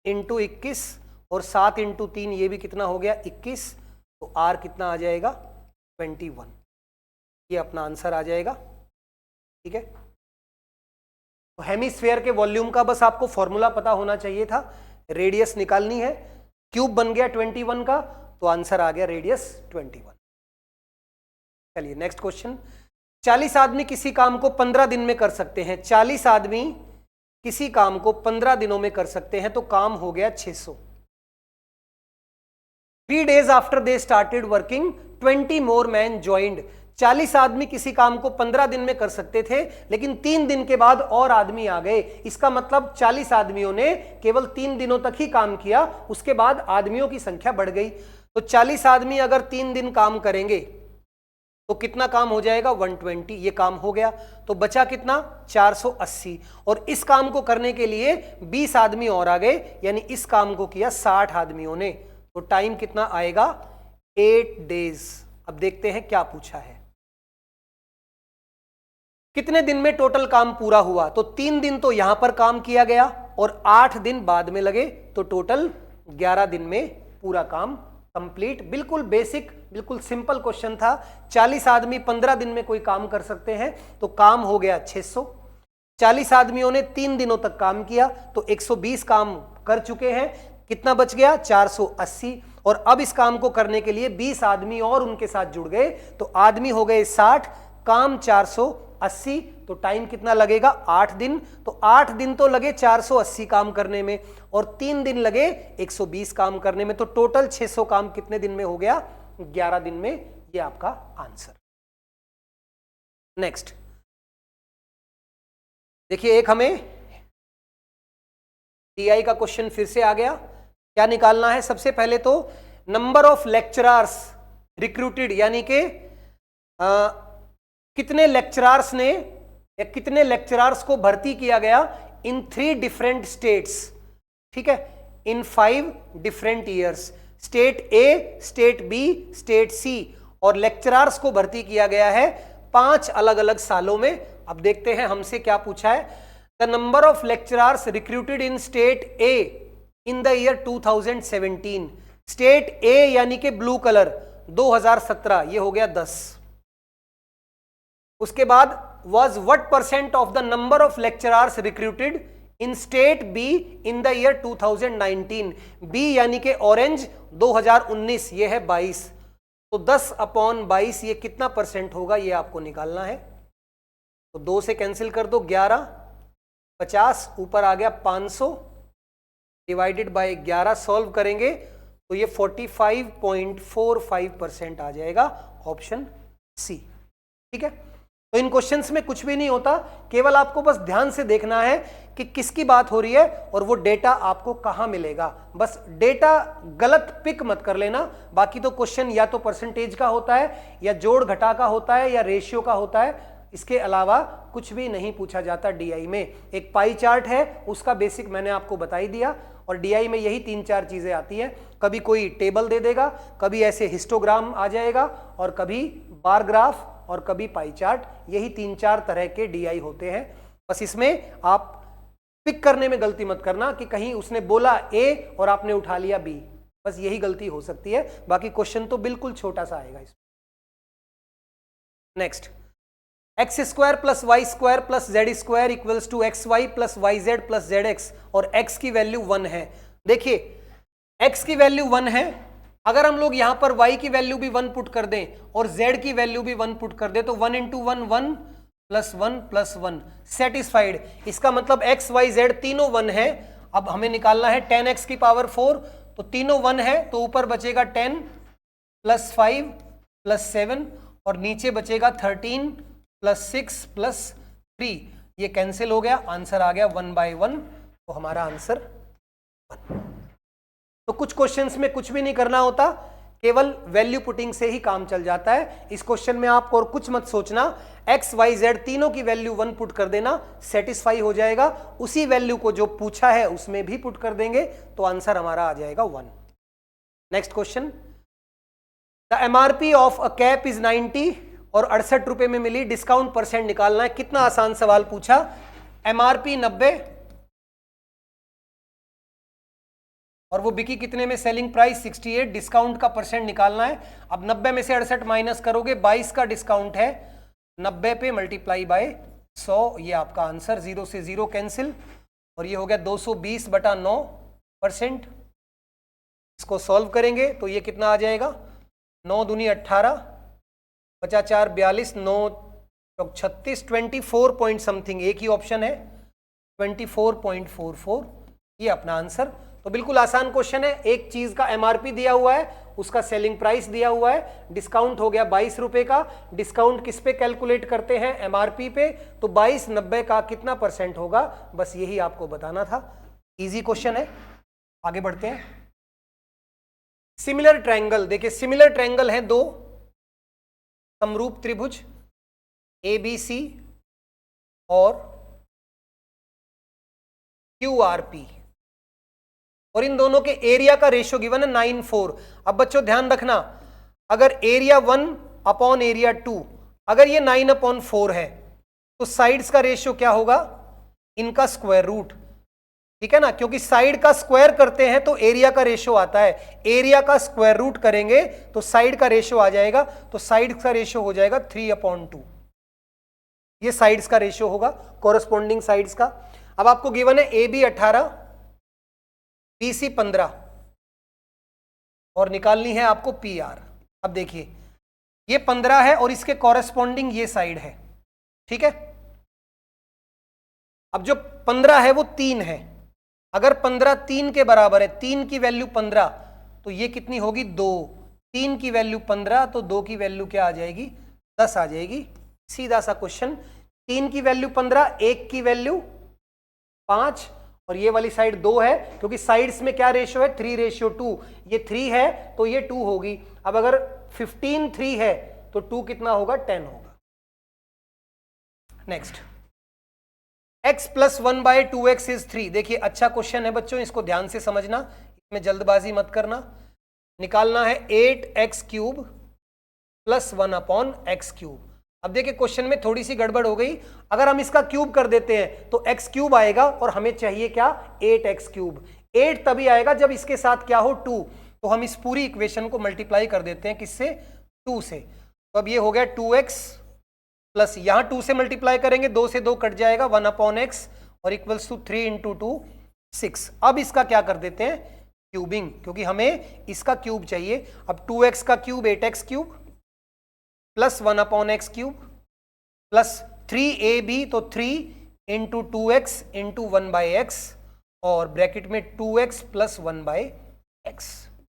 इंटू 21, और 7 इंटू 3 ये भी कितना हो गया 21, तो आर कितना आ जाएगा 21, ये अपना आंसर आ जाएगा, ठीक है। तो हेमिस्फेयर के वॉल्यूम का बस आपको फॉर्मूला पता होना चाहिए था, रेडियस निकालनी है, क्यूब बन गया 21 का, तो आंसर आ गया रेडियस 21। चलिए नेक्स्ट क्वेश्चन। 40 आदमी किसी काम को 15 दिन में कर सकते हैं। 40 आदमी किसी काम को 15 दिनों में कर सकते हैं, तो काम हो गया 600। 3 days after they started working 20 more men joined। 40 आदमी किसी काम को 15 दिन में कर सकते थे, लेकिन 3 दिन के बाद और आदमी आ गए। इसका मतलब 40 आदमियों ने केवल 3 दिनों तक ही काम किया, उसके बाद आदमियों की संख्या बढ़ गई। तो 40 आदमी अगर 3 दिन काम करेंगे तो कितना काम हो जाएगा? 120। ये काम हो गया, तो बचा कितना? 480। और इस काम को करने के लिए 20 आदमी और आ गए, यानी इस काम को किया 60 आदमियों ने। तो टाइम कितना आएगा? 8 days। अब देखते हैं क्या पूछा है। कितने दिन में टोटल काम पूरा हुआ? तो 3 दिन तो यहां पर काम किया गया और 8 दिन बाद में लगे, तो टोटल 11 दिन में पूरा काम कंप्लीट। बिल्कुल बेसिक, बिल्कुल सिंपल क्वेश्चन था। 40 आदमी 15 दिन में कोई काम कर सकते हैं, तो काम हो गया 600। 40 आदमियों ने 3 दिनों तक काम किया, तो 120 काम कर चुके हैं। कितना बच गया? 480। और अब इस काम को करने के लिए 20 आदमी और उनके साथ जुड़ गए, तो आदमी हो गए 60, काम 480। तो टाइम कितना लगेगा? 8 दिन। तो 8 दिन तो लगे 480 काम करने में और 3 दिन लगे 120 काम करने में, तो टोटल 600 काम कितने दिन में हो गया? 11 दिन में। ये आपका आंसर। नेक्स्ट देखिए, एक हमें टीआई का क्वेश्चन फिर से आ गया। क्या निकालना है? सबसे पहले तो नंबर ऑफ लेक्चरर्स रिक्रूटेड, यानी कि कितने लेक्चरर्स ने या कितने लेक्चरर्स को भर्ती किया गया इन 3 डिफरेंट स्टेट्स। ठीक है, इन 5 different years. State A, state B, state सी, और लेक्चरर्स को भर्ती किया गया है 5 अलग अलग सालों में। अब देखते हैं हमसे क्या पूछा है। The number of lecturers recruited in state A in the year 2017। State A यानी कि ब्लू कलर 2017, ये हो गया 10। उसके बाद was what percent of the number of lecturers recruited in state B in the year 2019। B यानी कि orange 2019, ये है 22। तो 10/22 ये कितना परसेंट होगा, ये आपको निकालना है। तो 2 से कैंसिल कर दो, 11, 50 ऊपर आ गया 500 डिवाइडेड बाय 11। सॉल्व करेंगे तो ये 45.45% आ जाएगा, ऑप्शन सी। ठीक है, तो इन क्वेश्चंस में कुछ भी नहीं होता, केवल आपको बस ध्यान से देखना है कि किसकी बात हो रही है और वो डेटा आपको कहां मिलेगा। बस डेटा गलत पिक मत कर लेना। बाकी तो क्वेश्चन या तो परसेंटेज का होता है, या जोड़ घटा का होता है, या रेशियो का होता है। इसके अलावा कुछ भी नहीं पूछा जाता डीआई में। एक पाई चार्ट है, उसका बेसिक मैंने आपको बता ही दिया, और डीआई में यही 3-4 चीजें आती हैं। कभी कोई टेबल दे देगा, कभी ऐसे हिस्टोग्राम आ जाएगा, और कभी बार ग्राफ, और कभी पाई चार्ट। यही 3-4 तरह के डीआई होते हैं। बस इसमें आप पिक करने में गलती मत करना कि कहीं उसने बोला ए और आपने उठा लिया बी, बस यही गलती हो सकती है। बाकी क्वेश्चन तो बिल्कुल छोटा सा आएगा इसमें। Next, x² + y² + z² equals to xy + yz + zx, और x की वैल्यू 1 है। देखिए, x की वैल्यू 1 है। अगर हम लोग यहां पर y की वैल्यू भी 1 पुट कर दें और z की वैल्यू भी 1 पुट कर दें, तो 1 × 1 1 + 1 + 1 सेटिस्फाइड। इसका मतलब x y z तीनों 1 है। अब हमें निकालना है 10x की पावर 4, तो तीनों 1 है, तो ऊपर बचेगा 10 + 5 + 7, और नीचे बचेगा 13 + 6 + 3। ये कैंसिल हो गया, आंसर आ गया 1/1। तो हमारा आंसर 1। तो कुछ क्वेश्चंस में कुछ भी नहीं करना होता, केवल वैल्यू पुटिंग से ही काम चल जाता है। इस क्वेश्चन में आप और कुछ मत सोचना, x y z तीनों की वैल्यू 1 पुट कर देना, सेटिस्फाई हो जाएगा। उसी वैल्यू को जो पूछा है उसमें भी पुट कर देंगे, तो आंसर हमारा आ जाएगा 1। Next question, the MRP of a cap is 90 और 68 रुपए में मिली, डिस्काउंट परसेंट निकालना है। कितना आसान सवाल पूछा। MRP 90 और वो बिकी कितने में, सेलिंग प्राइस 68, डिस्काउंट का परसेंट निकालना है। अब 90 में से 68 माइनस करोगे, 22 का डिस्काउंट है, 90 पे मल्टीप्लाई बाय 100, ये आपका आंसर। 0 से 0 कैंसिल, और ये हो गया 220/9, परसेंट। इसको सॉल्व करेंगे तो ये कितना आ जाएगा, 9 दूनी 18, 50 4 42, 9 36, 24 पॉइंट समथिंग, एक ही ऑप्शन है 24.44, ये अपना आंसर। तो बिल्कुल आसान क्वेश्चन है, एक चीज का एमआरपी दिया हुआ है, उसका सेलिंग प्राइस दिया हुआ है, डिस्काउंट हो गया 22 रुपए का। डिस्काउंट किस पे कैलकुलेट करते हैं, एमआरपी पे, तो 22/90 का कितना परसेंट होगा, बस यही आपको बताना था। इजी क्वेश्चन है, आगे बढ़ते हैं। सिमिलर ट्रायंगल, देखिए सिमिलर ट्रायंगल है दो समरूप त्रिभुज ABC और QRP, और इन दोनों के एरिया का रेशियो गिवन है 9:4। अब बच्चों ध्यान रखना, अगर एरिया 1 अपॉन एरिया 2, अगर ये 9/4 है तो साइड्स का रेशियो क्या होगा, इनका स्क्वायर रूट, ठीक है ना, क्योंकि साइड का स्क्वायर करते हैं तो एरिया का रेशियो आता है, एरिया का स्क्वायर रूट करेंगे तो साइड का रेशियो आ जाएगा, तो साइड का रेशियो हो जाएगा 3/2, ये साइड्स का रेशियो होगा, कोरस्पॉन्डिंग साइड्स का। अब आपको गिवन है AB 18, BC 15 और निकालनी है आपको PR। अब देखिए ये 15 है और इसके कॉरेस्पॉन्डिंग ये साइड है, ठीक है। अब जो 15 है वो 3 है, अगर 15 3 के बराबर है, 3 की वैल्यू 15, तो ये कितनी होगी 2, 3 की वैल्यू 15 तो 2 की वैल्यू क्या आ जाएगी 10 आ जाएगी। सीधा सा क्वेश्चन, 3 की वैल्यू 15, 1 की वैल्यू 5 और ये वाली साइड 2 है, क्योंकि साइड्स में क्या रेशियो है 3:2, ये 3 है तो ये 2 होगी। अब अगर 15 3 है तो 2 कितना होगा 10 होगा। Next, x + 1/2x is 3। देखिए अच्छा क्वेश्चन है बच्चों, इसको ध्यान से समझना, इसमें जल्दबाजी मत करना। निकालना है 8x³ + 1/x³। अब देखिए क्वेश्चन में थोड़ी सी गड़बड़ हो गई, अगर हम इसका क्यूब कर देते हैं तो x³ आएगा और हमें चाहिए क्या 8x³। 8 तभी आएगा जब इसके साथ क्या हो 2, तो हम इस पूरी इक्वेशन को मल्टीप्लाई कर देते हैं किससे 2 से। तो अब ये हो गया 2x प्लस यहां 2 से मल्टीप्लाई करेंगे, 2 से 2 कट जाएगा 1/x और इक्वल्स टू 3 × 2 6। अब इसका क्या कर देते हैं क्यूबिंग, क्योंकि हमें इसका क्यूब चाहिए। अब 2x का cube 8x³ plus 1/x³ plus 3ab, तो 3 × 2x × 1/x और ब्रैकेट में 2x + 1/x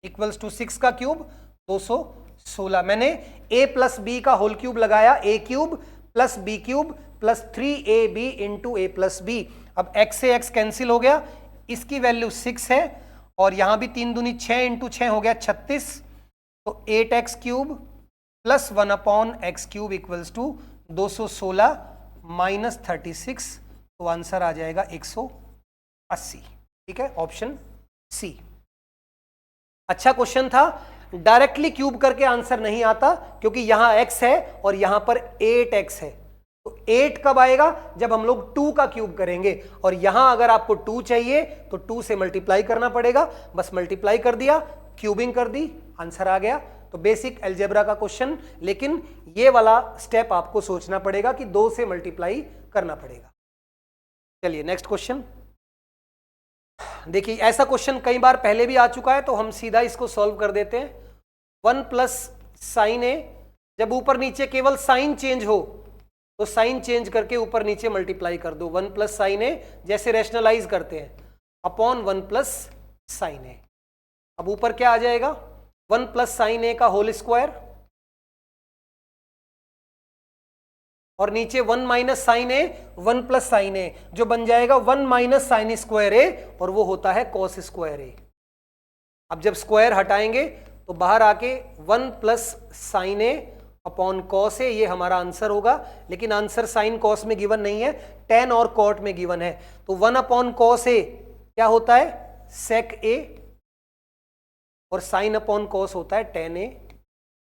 इक्वल्स टू 6 का क्यूब 216। मैंने a + b का होल क्यूब लगाया, a³ + b³ plus 3ab × a + b। अब x से x कैंसिल हो गया, इसकी वैल्यू 6 है और यहां भी 3 दूनी 6 × 6 हो गया 36, तो 8x³ + 1/x³ इक्वल्स टू 216 - 36, तो आंसर आ जाएगा 180। ठीक है, ऑप्शन सी। अच्छा क्वेश्चन था, डायरेक्टली क्यूब करके आंसर नहीं आता क्योंकि यहां x है और यहां पर 8x है, तो 8 कब आएगा जब हम लोग 2 का क्यूब करेंगे, और यहां अगर आपको 2 चाहिए तो 2 से मल्टीप्लाई करना पड़ेगा, बस मल्टीप्लाई कर दिया, क्यूबिंग कर दी, आंसर आ गया। तो बेसिक अलजेब्रा का क्वेश्चन, लेकिन ये वाला स्टेप आपको सोचना पड़ेगा कि 2 से मल्टीप्लाई करना पड़ेगा। चलिए नेक्स्ट क्वेश्चन देखिए, ऐसा क्वेश्चन कई बार पहले भी आ चुका है तो हम सीधा इसको सॉल्व कर देते हैं। 1 + sin a, जब ऊपर नीचे केवल साइन चेंज हो तो साइन चेंज करके ऊपर नीचे मल्टीप्लाई कर दो, 1 + sin a जैसे रैशनलाइज करते हैं अपॉन 1 + sin a। अब ऊपर क्या आ जाएगा 1 + sin a का होल स्क्वायर और नीचे 1 - sin a, 1 + sin a, जो बन जाएगा 1 - sin² a और वो होता है cos² a। अब जब स्क्वायर हटाएंगे तो बाहर आके 1 + sin a upon cos a, ये हमारा आंसर होगा। लेकिन आंसर साइन कॉस में गिवन नहीं है, tan और cot में गिवन है। तो 1/cos a क्या होता है sec a और sin अपॉन cos होता है tan a,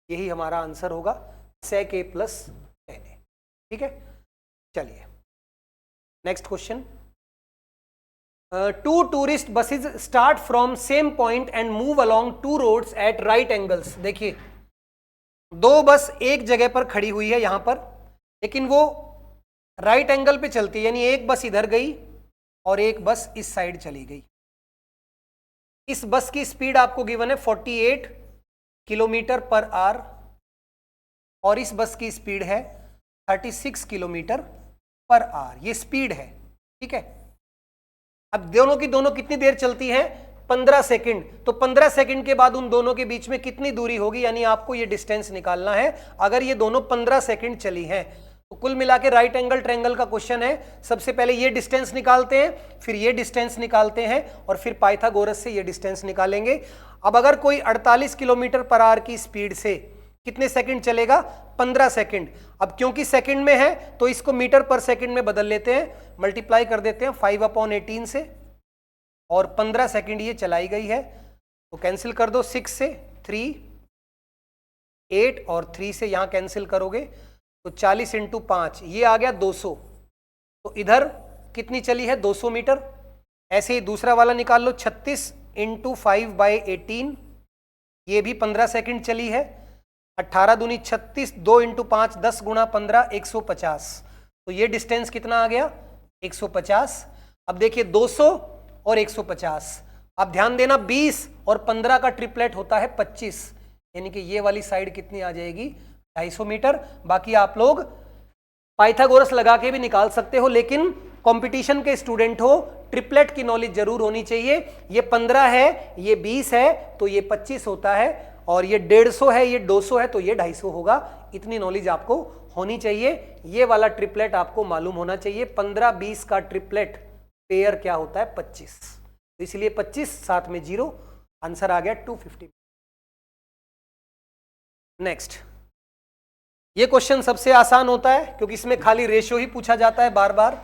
यही हमारा आंसर होगा sec a + tan a। ठीक है, चलिए next question. 2 tourist buses start from same point and move along 2 roads at right angles. देखिए 2 बस एक जगह पर खड़ी हुई है यहां पर, लेकिन वो राइट एंगल पे चलती है, यानी एक बस इधर गई और एक बस इस साइड चली गई। इस बस की स्पीड आपको गिवन है 48 किलोमीटर पर आवर और इस बस की स्पीड है 36 किलोमीटर पर आवर। ये स्पीड है, ठीक है। अब दोनों की दोनों कितनी देर चलती है? 15 सेकंड। तो 15 सेकंड के बाद उन दोनों के बीच में कितनी दूरी होगी, यानी आपको ये डिस्टेंस निकालना है। अगर ये दोनों 15 सेकंड चली हैं तो कुल मिला के राइट एंगल ट्रायंगल का क्वेश्चन है। सबसे पहले ये डिस्टेंस निकालते हैं, फिर ये डिस्टेंस निकालते हैं और फिर पाइथागोरस से ये डिस्टेंस निकालेंगे। अब अगर कोई 48 किलोमीटर पर आवर की स्पीड से कितने सेकंड चलेगा? 15 सेकंड। अब क्योंकि सेकंड में है तो इसको मीटर पर सेकंड में बदल लेते हैं, मल्टीप्लाई कर देते हैं 5/18 से और 15 सेकंड ये चलाई गई है तो कैंसिल कर दो। 6 से 3, 8 और 3 से यहां कैंसिल करोगे तो 40 × 5 ये आ गया 200। तो इधर कितनी चली है? 200 मीटर। ऐसे ही दूसरा वाला निकाल लो, 36 × 5/18 ये भी 15 सेकंड चली है। 18 दूनी 36, 2 × 5 10 × 15 150। तो ये डिस्टेंस कितना आ गया? 150। अब देखिए 200 और 150। अब ध्यान देना 20 और 15 का ट्रिपलेट होता है 25, यानी कि ये वाली साइड कितनी आ जाएगी? 250 मीटर। बाकी आप लोग पाइथागोरस लगा के भी निकाल सकते हो, लेकिन कंपटीशन के स्टूडेंट हो, ट्रिपलेट की नॉलेज जरूर होनी चाहिए। ये 15 है, ये 20 है तो ये 25 होता है, और ये 150 है, ये 200 है तो ये 250 होगा। इतनी नॉलेज आपको होनी चाहिए। ये वाला ट्रिपलेट आपको मालूम होना चाहिए। 15-20 का ट्रिपलेट पेयर क्या होता है? 25। तो इसलिए 25 साथ में 0, आंसर आ गया 250। नेक्स्ट, ये क्वेश्चन सबसे आसान होता है क्योंकि इसमें खाली रेशियो ही पूछा जाता है बार बार।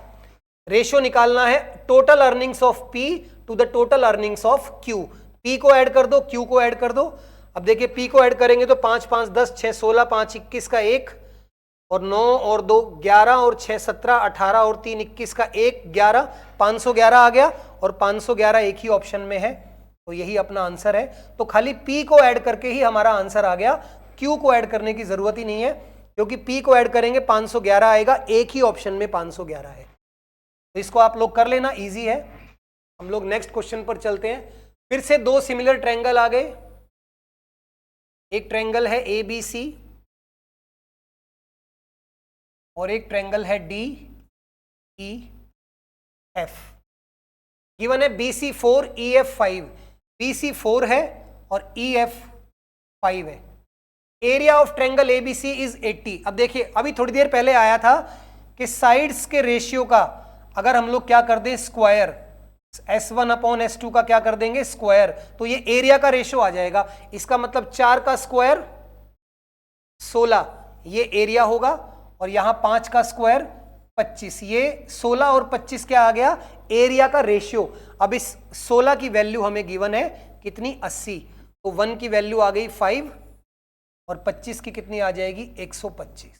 रेशियो निकालना है total earnings of P to the total earnings of Q। P को ऐड कर दो, Q को ऐड कर दो। अब देखिए P को ऐड करेंगे तो 5 5 10 6 16 5 21 का 1 और 9 और 2 11 और 6 17 18 और 3 21 का 1 11 511 आ गया, और 511 एक ही ऑप्शन में है तो यही अपना आंसर है। तो खाली P को ऐड करके ही हमारा आंसर आ गया, Q को ऐड करने की जरूरत ही नहीं है क्योंकि P को ऐड करेंगे 511 आएगा, एक ही ऑप्शन में 511 है। तो इसको आप लोग कर लेना, इजी है। हम लोग नेक्स्ट क्वेश्चन पर चलते हैं। फिर से दो सिमिलर ट्रायंगल आ गए। एक ट्रायंगल है ABC और एक ट्रायंगल है DEF। गिवन है BC4 EF5। BC4 है और EF5 है। Area of triangle ABC is 80। अब देखिए अभी थोड़ी देर पहले आया था कि साइड्स के रेशियो का अगर हम लोग क्या कर दें? स्क्वायर। S1/S2 का क्या कर देंगे? स्क्वायर। तो ये एरिया का रेशियो आ जाएगा। इसका मतलब 4 का स्क्वायर 16, ये एरिया होगा, और यहां 5 का स्क्वायर 25। ये 16 और 25 क्या आ गया? एरिया का रेशियो। अब इस 16 की वैल्यू हमें गिवन है कितनी? 80। तो 1 की वैल्यू आ गई 5 और 25 की कितनी आ जाएगी? 125।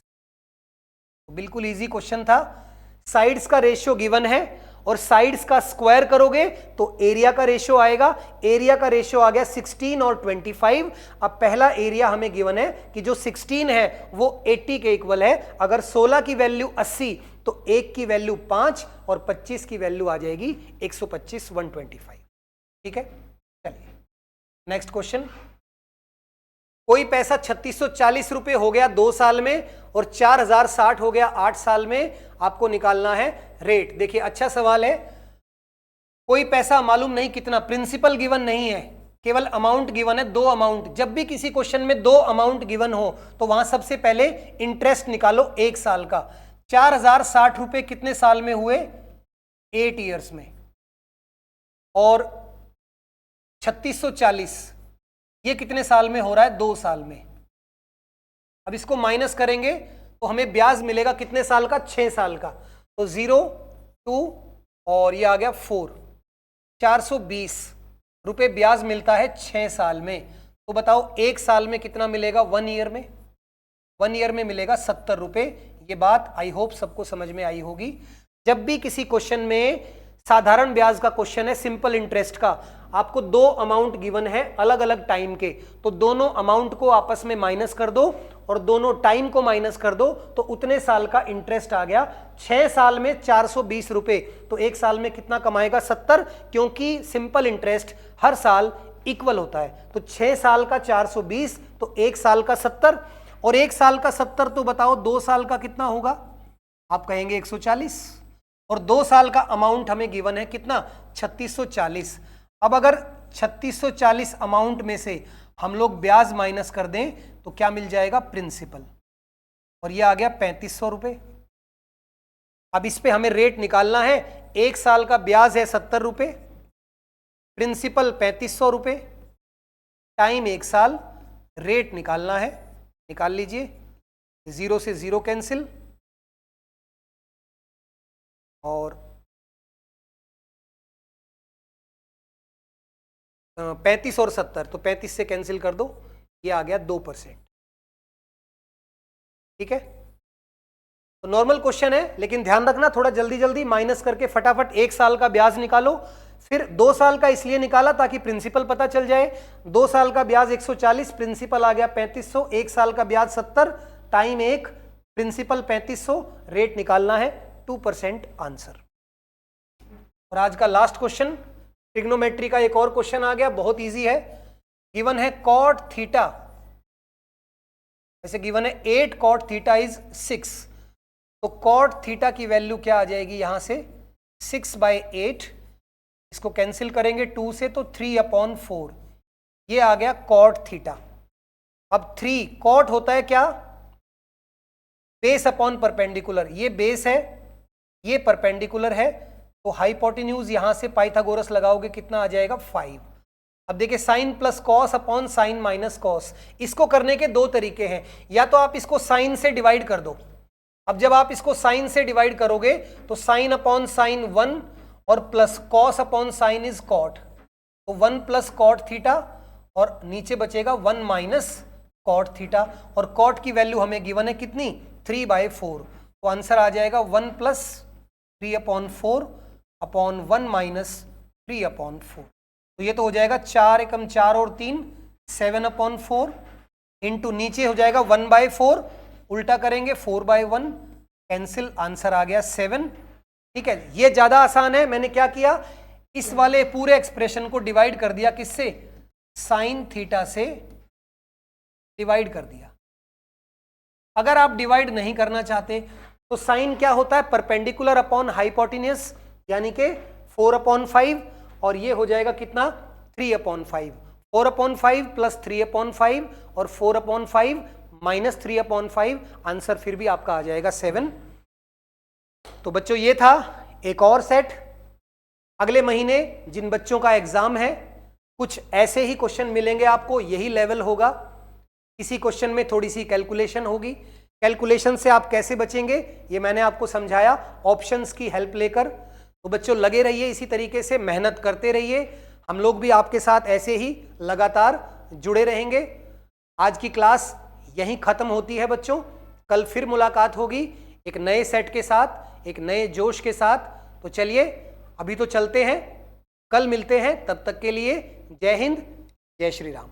तो बिल्कुल इजी क्वेश्चन था। साइड्स का रेशियो गिवन है और साइड्स का स्क्वायर करोगे तो एरिया का रेशियो आएगा। एरिया का रेशियो आ गया 16 और 25। अब पहला एरिया हमें गिवन है कि जो 16 है वो 80 के इक्वल है। अगर 16 की वैल्यू 80 तो 1 की वैल्यू 5 और 25 की वैल्यू आ जाएगी 125, 125। ठीक है, चलिए नेक्स्ट क्वेश्चन। कोई पैसा 3640 रुपए हो गया 2 साल में और 4060 हो गया 8 साल में। आपको निकालना है रेट। देखिए अच्छा सवाल है। कोई पैसा मालूम नहीं कितना, प्रिंसिपल गिवन नहीं है, केवल अमाउंट गिवन है, 2 अमाउंट। जब भी किसी क्वेश्चन में 2 अमाउंट गिवन हो तो वहां सबसे पहले इंटरेस्ट निकालो 1 साल का। 4060 रुपए कितने साल में हुए? 8 ईयर्स में। और 3640 ये कितने साल में हो रहा है? 2 साल में। अब इसको माइनस करेंगे तो हमें ब्याज मिलेगा कितने साल का? 6 साल का। तो 0 2 और ये आ गया 4, 420 रुपए ब्याज मिलता है 6 साल में। तो बताओ 1 साल में कितना मिलेगा? 1 ईयर में? 1 ईयर में मिलेगा 70 रुपए। ये बात आई होप सबको समझ में आई होगी। जब भी किसी क्वेश्चन में साधारण ब्याज का क्वेश्चन है, सिंपल इंटरेस्ट का। आपको दो अमाउंट गिवन है अलग अलग टाइम के, तो दोनों अमाउंट को आपस में माइनस कर दो और दोनों टाइम को माइनस कर दो, तो उतने साल का इंटरेस्ट आ गया। 6 साल में 420 रुपए, तो एक साल में कितना कमाएगा? 70, क्योंकि सिंपल इंटरेस्ट हर साल इक्वल होता है। तो 6 साल का 420, तो एक साल का 70, और एक साल का 70 तो बताओ 2 साल का कितना होगा? आप कहेंगे 140, और 2 साल का अमाउंट हमें गिवन है कितना? 3640। अब अगर 3640 अमाउंट में से हम लोग ब्याज माइनस कर दें तो क्या मिल जाएगा? प्रिंसिपल, और ये आ गया 3500 रुपए। अब इस पे हमें रेट निकालना है। एक साल का ब्याज है 70 रुपए, प्रिंसिपल 3500 रुपए, टाइम 1 साल, रेट निकालना है। निकाल लीजिए, 0 से 0 कैंसिल, और 35 और 70, तो 35 से कैंसिल कर दो, ये आ गया 2%। ठीक है, तो नॉर्मल क्वेश्चन है, लेकिन ध्यान रखना थोड़ा जल्दी जल्दी माइनस करके फटाफट एक साल का ब्याज निकालो। फिर 2 साल का इसलिए निकाला ताकि प्रिंसिपल पता चल जाए। 2 साल का ब्याज 140, प्रिंसिपल आ गया 3500, एक साल का ब्याज 70, टाइम 1, प्रिंसिपल 3500, रेट निकालना है 2% आंसर। और आज का लास्ट क्वेश्चन ट्रिग्नोमेट्री का एक और क्वेश्चन आ गया, बहुत इजी है। गिवन है कॉट थीटा, ऐसे गिवन है 8 कॉट थीटा इज 6, तो कॉट थीटा की वैल्यू क्या आ जाएगी? यहां से 6/8, इसको कैंसिल करेंगे 2 से, तो 3/4, ये आ गया कॉट थीटा। अब 3 कॉट होता है क्या? बेस अपॉन परपेंडिकुलर, ये बेस है, ये परपेंडिकुलर है, तो हाइपोटेन्यूज यहां से पाइथागोरस लगाओगे कितना आ जाएगा? 5। अब देखिए sine plus cos upon sine minus cos, इसको करने के 2 तरीके हैं। या तो आप इसको साइन से डिवाइड कर दो। अब जब आप इसको साइन से डिवाइड करोगे तो साइन अपॉन साइन 1 और plus cos upon sine is cot, तो 1 प्लस कॉट थीटा, और नीचे बचेगा 1 माइनस कॉट थीटा, और कॉट की वैल्यू हमें गिवन है कितनी? 3/4, तो आंसर आ जाएगा 1 प्लस 3/4 अपॉन 1 माइनस 3/4। तो ये तो हो जाएगा 4 एकम 4 और 3, 7/4, इंटू नीचे हो जाएगा 1/4, उल्टा करेंगे 4/1, कैंसिल, आंसर आ गया 7। ठीक है, ये ज्यादा आसान है। मैंने क्या किया? इस वाले पूरे एक्सप्रेशन को डिवाइड कर दिया, किससे? साइन थीटा से डिवाइड कर दिया। अगर आप डिवाइड नहीं करना चाहते तो साइन क्या होता है? परपेंडिकुलर अपॉन हाइपोटेन्यूज, यानी कि 4/5, और ये हो जाएगा कितना? 3/5। 4/5 प्लस 3/5 और 4/5 माइनस 3/5, आंसर फिर भी आपका आ जाएगा 7। तो बच्चों ये था एक और सेट। अगले महीने जिन बच्चों का एग्जाम है, कुछ ऐसे ही क्वेश्चन मिलेंगे आपको, यही लेवल होगा। किसी क्वेश्चन में थोड़ी सी कैलकुलेशन होगी। कैलकुलेशन से आप कैसे बचेंगे ये मैंने आपको समझाया ऑप्शंस की हेल्प लेकर। तो बच्चों लगे रहिए, इसी तरीके से मेहनत करते रहिए। हम लोग भी आपके साथ ऐसे ही लगातार जुड़े रहेंगे। आज की क्लास यहीं खत्म होती है बच्चों। कल फिर मुलाकात होगी एक नए सेट के साथ, एक नए जोश के साथ। तो चलिए अभी तो चलते हैं, कल मिलते हैं। तब तक के लिए जय हिंद, जय श्री राम।